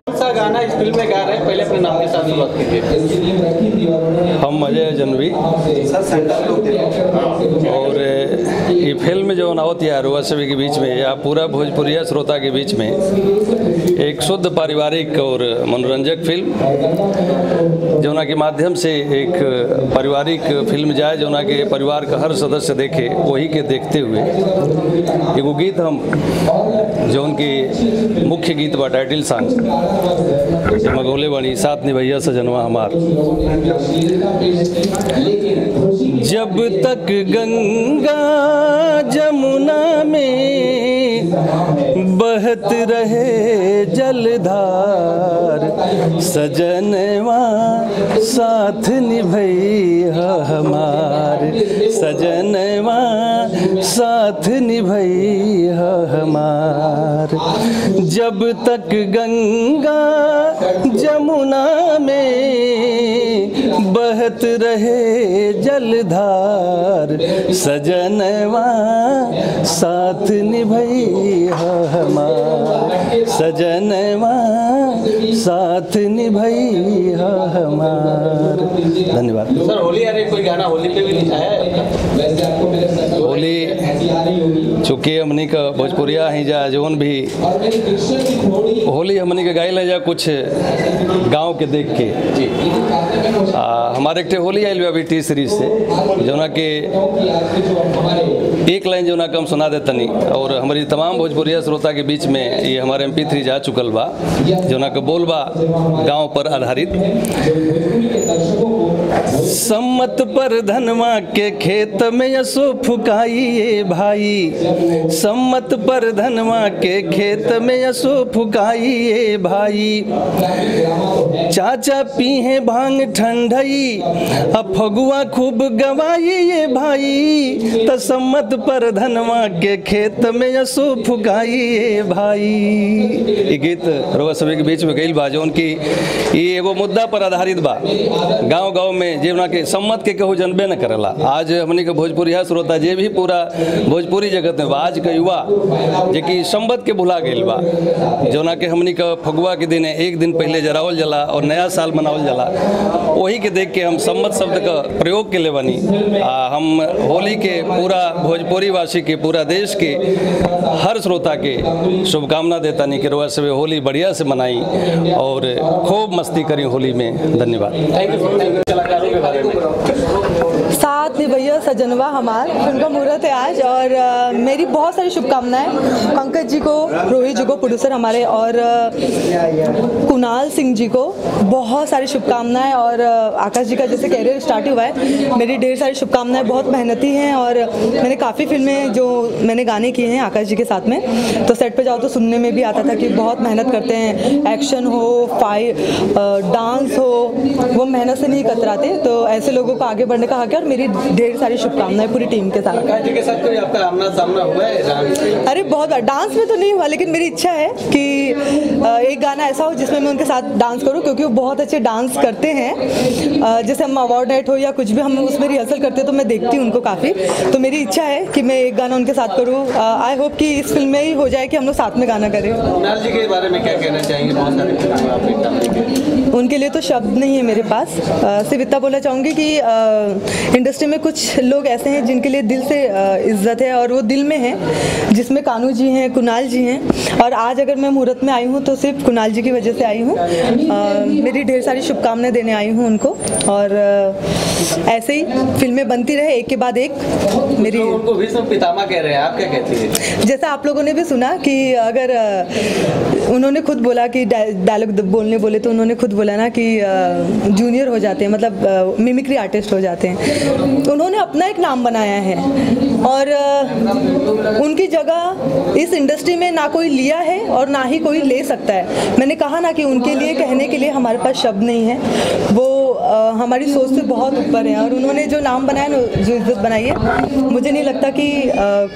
S9: कौन सा गाना इस फिल्म में गा रहे हैं? पहले अपने नाम के साथ शुरुआत कीजिए।
S24: हम अजय जनवी और ये फिल्म जो नावत यार हुआ सभी के बीच में या पूरा भोजपुरिया श्रोता के बीच में एक शुद्ध पारिवारिक और मनोरंजक फिल्म जौना के माध्यम से एक पारिवारिक फिल्म जाए जौना के परिवार का हर सदस्य देखे, वही के देखते हुए एगो गीत हम जो उनकी मुख्य गीत बा टाइटल सॉन्ग मगोले बनी साथ निभैया सजनवा हमार। जब तक गंगा जमुना में बहत रहे जलधार, सजनवा साथ निभैया हमार, सजनवा साथ निभैया हमार। जब तक गंगा जमुना में बहत रहे जलधार, सजनवा साथ निभैया हमार, सजनवा साथ निभैया हमार। धन्यवाद।
S9: सर होली आ रही, कोई गाना होली पे भी लिखा है?
S24: होली चूँकि हमनी का भोजपुरिया ही जा जौन भी होली हमनी के गाइल जा कुछ गांव के देख के हमारे एक होली आयल अभी टी सीरीज से जौना के एक लाइन जौना के हम सुना देतनी और हमारी तमाम भोजपुरिया श्रोता के बीच में ये हमारे MP3 जा चुकल बा जौना के बोल बा गाँव पर आधारित। सम्मत पर धनवा के खेत में यसो फुकाइए भाई, सम्मत पर धनवा के खेत में यसो फुकाइए भाई। चाचा पीहे भांग ठंडई अब फगुआ खूब गवाइए भाई, त सम्मत पर धनवा के खेत में यसो फुकाइए भाई। ये गीत रोवा सभी के बीच में गईल बा जौन की ये एगो मुद्दा पर आधारित बा। गांव गांव में में जेवना के सम्मत के कहू जनबे न करेला। आज हमनी के भोजपुरिया श्रोता जे भी पूरा भोजपुरी जगत में आज के युवा जे कि सम्मत के भुला गइल बा, जौना के हमनी के फगुआ के दिन एक दिन पहले जरावल जला और नया साल मनावल जला, वही के देख के हम सम्मत शब्द का प्रयोग के ले बनी। हम होली के पूरा भोजपुरी वासी के पूरा देश के हर श्रोता के शुभकामना देता नहीं कि रोज सुबह होली बढ़िया से मनाई और खूब मस्ती करी होली में। धन्यवाद।
S9: कलाकारों के बारे में
S1: साथ निभैया सजनवा हमार फिल्म का मुहूर्त है आज, और मेरी बहुत सारी शुभकामनाएं पंकज जी को, रोहित जी को प्रोड्यूसर हमारे, और कुणाल सिंह जी को बहुत सारी शुभकामनाएं, और आकाश जी का जैसे कैरियर स्टार्ट हुआ है, मेरी ढेर सारी शुभकामनाएं। बहुत मेहनती हैं और मैंने काफ़ी फिल्में जो मैंने गाने किए हैं आकाश जी के साथ में, तो सेट पे जाओ तो सुनने में भी आता था कि बहुत मेहनत करते हैं, एक्शन हो, फाइट, डांस हो, वो मेहनत से नहीं कतराते। तो ऐसे लोगों को आगे बढ़ने का हक है और मेरी ढेर सारी शुभकामनाएं पूरी टीम के साथ।
S9: आकाश जी के साथ कोई आपका आमना सामना हुआ है?
S1: अरे बहुत डांस में तो नहीं हुआ, लेकिन मेरी इच्छा है कि एक गाना ऐसा हो जिसमें मैं उनके साथ डांस करूं, क्योंकि वो बहुत अच्छे डांस करते हैं। जैसे हम अवार्ड नाइट हो या कुछ भी हम उसमें रिहर्सल करते हैं तो मैं देखती हूँ उनको काफ़ी, तो मेरी इच्छा है कि मैं एक गाना उनके साथ करूँ। आई होप कि इस फिल्म में ही हो जाए कि हम लोग साथ में गाना करें।
S9: कुणाल जी के बारे में क्या कहना चाहेंगे? बहुत सारे
S1: उनके लिए तो शब्द नहीं है मेरे पास। सिर्फ इतना बोलना चाहूँगी कि इंडस्ट्री में कुछ लोग ऐसे हैं जिनके लिए दिल से इज्जत है और वो दिल में है, जिसमें कानू जी हैं, कुणाल जी हैं, और आज अगर मैं मुहूर्त में आई हूँ तो सिर्फ कुणाल जी की वजह से आई हूँ। मेरी ढेर सारी शुभकामनाएं देने आई हूँ उनको, और ऐसे ही फिल्में बनती रहे एक के बाद एक। मेरी
S9: उनको भी सब पितामह कह रहे हैं, आप क्या कहती हैं?
S1: जैसा आप लोगों ने भी सुना कि अगर उन्होंने खुद बोला कि डायलॉग बोलने बोले तो उन्होंने खुद बोला ना कि जूनियर हो जाते हैं, मतलब मिमिक्री आर्टिस्ट हो जाते हैं। तो उन्होंने अपना एक नाम बनाया है और उनकी जगह इस इंडस्ट्री में ना कोई लिया है और ना ही कोई ले सकता है। मैंने कहा ना कि उनके लिए कहने के लिए हमारे पास शब्द नहीं है, वो हमारी सोच से बहुत ऊपर है, और उन्होंने जो नाम बनाया ना, जो इज्जत बनाई है, मुझे नहीं लगता कि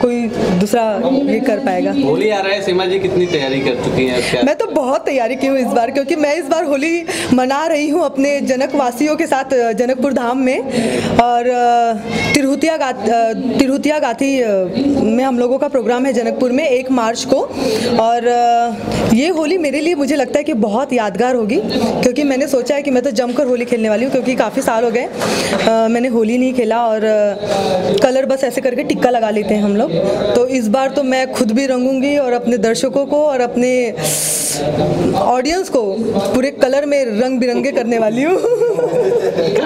S1: कोई दूसरा ये कर पाएगा।
S9: होली आ रहा है, सीमा जी कितनी तैयारी कर चुकी हैं?
S1: मैं तो बहुत तैयारी की हूँ इस बार, क्योंकि मैं इस बार होली मना रही हूँ अपने जनक वासियों के साथ जनकपुर धाम में, और तिरुहुतिया गाथी में हम लोगों का प्रोग्राम है जनकपुर में 1 मार्च को। और ये होली मेरे लिए मुझे लगता है कि बहुत यादगार होगी, क्योंकि मैंने सोचा है कि मैं तो जमकर होली खेलने वाली हूँ, क्योंकि काफ़ी साल हो गए मैंने होली नहीं खेला, और कलर बस ऐसे करके टिक्का लगा लेते हैं हम लोग। तो इस बार तो मैं खुद भी रंगूंगी और अपने दर्शकों को और अपने ऑडियंस को पूरे कलर में रंग बिरंगे करने वाली हूँ।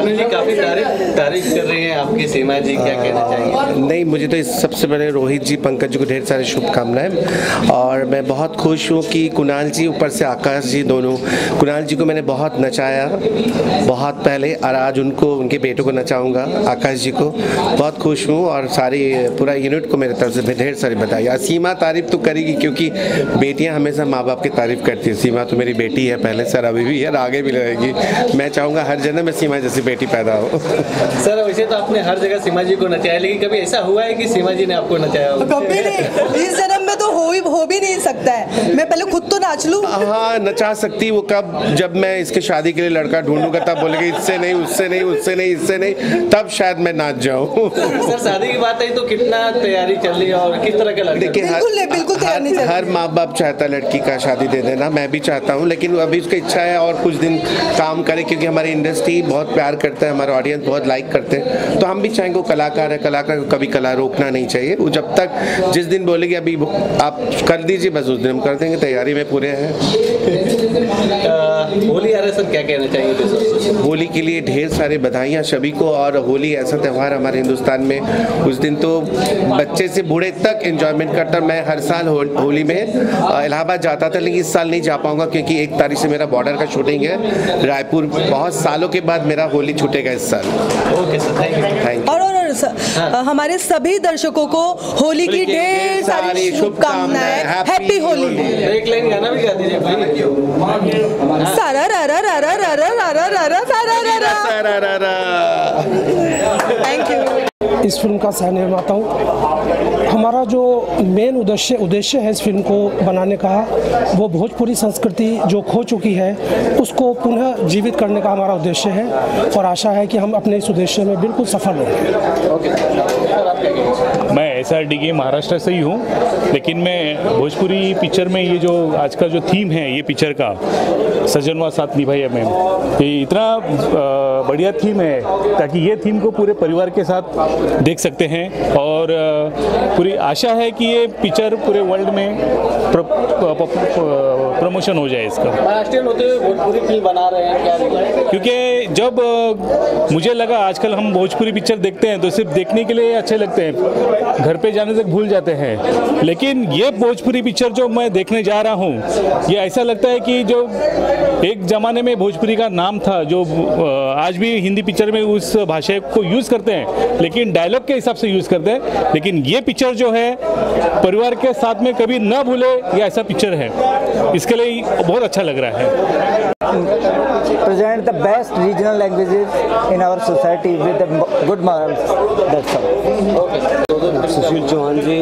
S9: जी काफी तारीफ कर रही हैं आपकी सीमा जी, क्या कहना चाहेंगे?
S3: नहीं, मुझे तो इस सबसे पहले रोहित जी, पंकज जी को ढेर सारी शुभकामनाएं, और मैं बहुत खुश हूँ कि कुणाल जी ऊपर से आकाश जी दोनों, कुणाल जी को मैंने बहुत नचाया बहुत पहले, और आज उनको, उनके बेटों को नचाऊंगा, आकाश जी को। बहुत खुश हूँ और सारी पूरा यूनिट को मेरे तरफ से ढेर सारी बधाई। सीमा तारीफ तो करेगी क्योंकि बेटियाँ हमेशा माँ बाप की तारीफ करती है। सीमा तो मेरी बेटी है पहले, सर अभी भी है और आगे भी रहेगी। मैं चाहूँगा हर जन्म में सीमा जैसी बेटी पैदा हो।
S9: सर वैसे तो आपने हर जगह सीमा जी को नचाया, लेकिन कभी ऐसा हुआ है कि सीमा जी ने आपको नचाया हो?
S1: कभी नहीं, इस जन्म में तो हो भी नहीं सकता है। मैं पहले खुद तो नाच लूं।
S3: हाँ, नचा सकती वो कब, जब मैं इसके शादी के लिए लड़का ढूंढूंगा तब बोलेगी इससे नहीं, उससे नहीं, उससे नहीं, इससे नहीं, तब शायद मैं नाच जाऊँ।
S9: सर शादी की बात है तो कितना तैयारी चल रही है और किस तरह का लड़का?
S3: देखिए हर माँ बाप चाहता है लड़की का शादी दे देना, मैं भी चाहता हूँ, लेकिन अभी उसकी इच्छा है और कुछ दिन काम करे, क्योंकि हमारी इंडस्ट्री बहुत प्यार करता है, हमारा ऑडियंस बहुत लाइक करते हैं, तो हम भी चाहेंगे। वो कलाकार है, कलाकार को कभी कला रोकना नहीं चाहिए। वो जब तक जिस दिन बोलेगी अभी आप कर दीजिए, बस उस दिन हम कर देंगे। तैयारी में पूरे हैं।
S9: होली आ रहा है सर, क्या कहना चाहिए?
S3: होली के लिए ढेर सारे बधाइयाँ सभी को। और होली ऐसा त्यौहार हमारे हिंदुस्तान में, उस दिन तो बच्चे से बूढ़े तक एंजॉयमेंट करता। मैं हर साल होली में इलाहाबाद जाता था, लेकिन इस साल नहीं जा पाऊंगा क्योंकि 1 तारीख से मेरा बॉर्डर का शूटिंग है रायपुर। बहुत सालों के बाद मेरा होली छूटेगा इस साल।
S9: Okay sir, thank you.
S1: और हमारे सभी दर्शकों को होली की ढेर सारी शुभकामनाएं। हैप्पी होली।
S9: एक लाइन गाना भी गा दीजिए भाई।
S1: सारा रा रा रा रा रा रा रा रा रा रा सारा रा रा।
S3: Thank you.
S4: इस फिल्म का सह निर्माता हूँ। हमारा जो मेन उद्देश्य है इस फिल्म को बनाने का, वो भोजपुरी संस्कृति जो खो चुकी है उसको पुनः जीवित करने का हमारा उद्देश्य है और आशा है कि हम अपने इस उद्देश्य में बिल्कुल सफल होंगे।
S5: मैं SRD के महाराष्ट्र से ही हूँ, लेकिन मैं भोजपुरी पिक्चर में ये जो आज का जो थीम है ये पिक्चर का, सजनवा साथ निभाइया में, ये इतना बढ़िया थीम है ताकि ये थीम को पूरे परिवार के साथ देख सकते हैं और पूरी आशा है कि ये पिक्चर पूरे वर्ल्ड में प्रमोशन हो जाए इसका।
S9: महाराष्ट्रियन होते हुए भोजपुरी फिल्म बना रहे हैं क्या?
S5: क्योंकि जब मुझे लगा आजकल हम भोजपुरी पिक्चर देखते हैं तो सिर्फ देखने के लिए अच्छे लगते हैं, घर पे जाने तक भूल जाते हैं, लेकिन ये भोजपुरी पिक्चर जो मैं देखने जा रहा हूँ ये ऐसा लगता है कि जो एक ज़माने में भोजपुरी का नाम था, जो आज भी हिंदी पिक्चर में उस भाषा को यूज़ करते हैं लेकिन डायलॉग के हिसाब से यूज़ करते हैं, लेकिन ये पिक्चर जो है परिवार के साथ में कभी न भूले ये ऐसा पिक्चर है, इसके लिए बहुत अच्छा लग रहा है।
S7: Present the best regional languages in our society with the good morals. That's all.
S8: सुशील चौहान जी,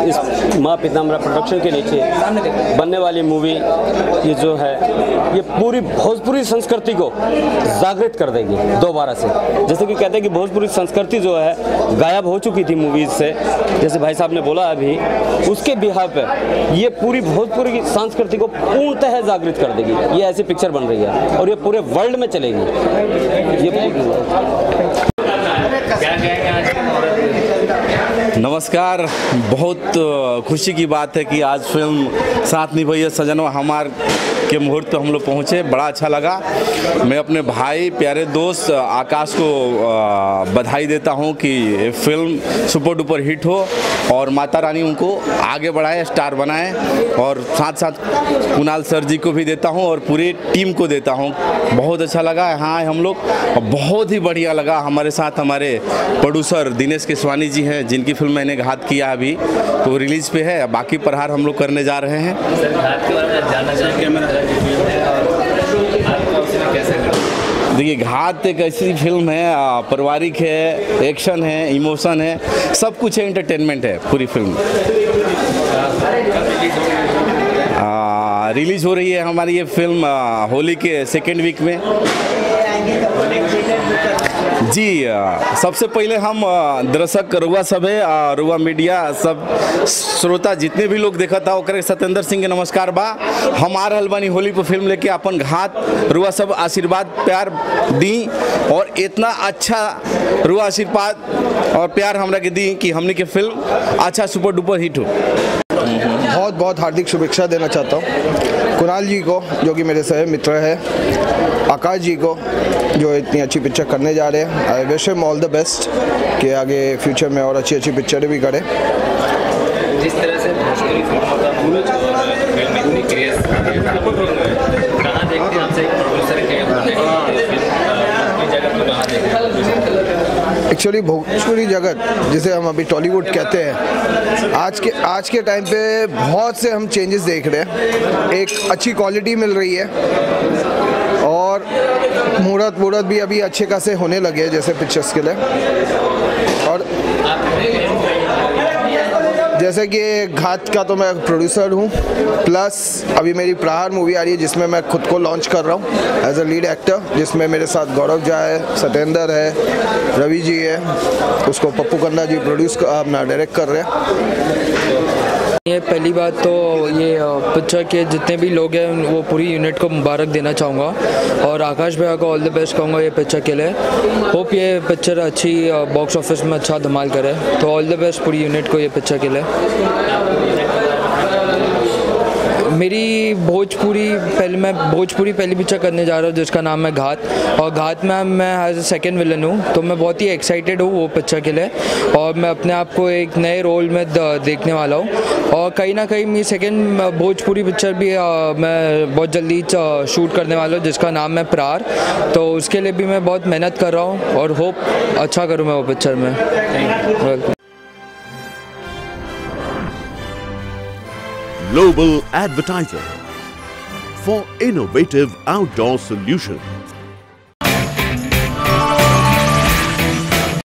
S8: इस माँ पीताम्बरा प्रोडक्शन के नीचे बनने वाली मूवी ये जो है ये पूरी भोजपुरी संस्कृति को जागृत कर देगी दोबारा से। जैसे कि कहते हैं कि भोजपुरी संस्कृति जो है गायब हो चुकी थी मूवीज से, जैसे भाई साहब ने बोला अभी, उसके बिहार पे ये पूरी भोजपुरी की संस्कृति को पूर्णतः जागृत कर देगी। ये ऐसी पिक्चर बन रही है और ये पूरे वर्ल्ड में चलेगी।
S25: नमस्कार, बहुत खुशी की बात है कि आज फिल्म साथ निभाइए सजनवा हमार के मुहूर्त पर हम लोग पहुँचे, बड़ा अच्छा लगा। मैं अपने भाई प्यारे दोस्त आकाश को बधाई देता हूँ कि ये फिल्म सुपर डुपर हिट हो और माता रानी उनको आगे बढ़ाए, स्टार बनाए, और साथ साथ कुणाल सर जी को भी देता हूँ और पूरी टीम को देता हूँ। बहुत अच्छा लगा यहाँ हम लोग, बहुत ही बढ़िया लगा। हमारे साथ हमारे प्रोड्यूसर दिनेश केसवानी जी हैं जिनकी फिल्म मैंने घात किया अभी तो रिलीज पे है, बाकी प्रहार हम लोग करने जा रहे हैं। देखिए, घात एक ऐसी फिल्म है, पारिवारिक है, एक्शन है, इमोशन है, सब कुछ है, एंटरटेनमेंट है पूरी फिल्म। रिलीज हो रही है हमारी ये फिल्म होली के सेकेंड वीक में। जी, सबसे पहले हम दर्शक रुआ सब है, रुआ मीडिया सब श्रोता जितने भी लोग देखा था ओकरे सत्येंद्र सिंह के नमस्कार बा। हम आ रहल बानी होली पर फिल्म लेके अपन घात, रुआ सब आशीर्वाद प्यार दी और इतना अच्छा रुआ आशीर्वाद और प्यार हमरा के दी कि हमने के फिल्म अच्छा सुपर डुपर हिट हो।
S26: बहुत बहुत हार्दिक शुभेच्छा देना चाहता हूँ कुणाल जी को जो कि मेरे सह मित्र है, आकाश जी को जो इतनी अच्छी पिक्चर करने जा रहे हैं। I wish him all the best कि आगे फ्यूचर में और अच्छी अच्छी पिक्चरें भी करें।
S14: जिस तरह से भोजपुरी फिल्मों का मूल फिल्म इतनी क्रेज कहाँ देखते हैं आपसे एक प्रोड्यूसर के जगह को कहाँ देखते हैं?
S26: एक्चुअली भोजपुरी जगत जिसे हम अभी टॉलीवुड कहते हैं, आज के टाइम पे बहुत से हम चेंजेस देख रहे हैं। एक अच्छी क्वालिटी मिल रही है और मुहूर्त भी अभी अच्छे खासे होने लगे हैं जैसे पिक्चर्स के लिए। और जैसे कि घात का तो मैं प्रोड्यूसर हूँ, प्लस अभी मेरी प्रहार मूवी आ रही है जिसमें मैं खुद को लॉन्च कर रहा हूँ एज अ लीड एक्टर, जिसमें मेरे साथ गौरव झा है, सत्येंद्र है, रवि जी है, उसको पप्पू कन्ना जी प्रोड्यूस अपना डायरेक्ट कर रहे हैं।
S27: ये पहली बात तो ये पिक्चर के जितने भी लोग हैं वो पूरी यूनिट को मुबारक देना चाहूँगा और आकाश भैया को ऑल द बेस्ट कहूँगा ये पिक्चर के लिए। होप ये पिक्चर अच्छी बॉक्स ऑफिस में अच्छा धमाल करे, तो ऑल द बेस्ट पूरी यूनिट को ये पिक्चर के लिए। मेरी भोजपुरी पहली पिक्चर करने जा रहा हूँ जिसका नाम है घात, और घात में मैं एज अ सेकेंड विलन हूँ, तो मैं बहुत ही एक्साइटेड हूँ वो पिक्चर के लिए और मैं अपने आप को एक नए रोल में देखने वाला हूँ। और कहीं ना कहीं मेरी सेकेंड भोजपुरी पिक्चर भी मैं बहुत जल्दी शूट करने वाला हूँ जिसका नाम है प्रहार, तो उसके लिए भी मैं बहुत मेहनत कर रहा हूँ और होप अच्छा करूँ मैं वो पिक्चर में। Welcome.
S28: Global Advertiser for innovative outdoor solutions.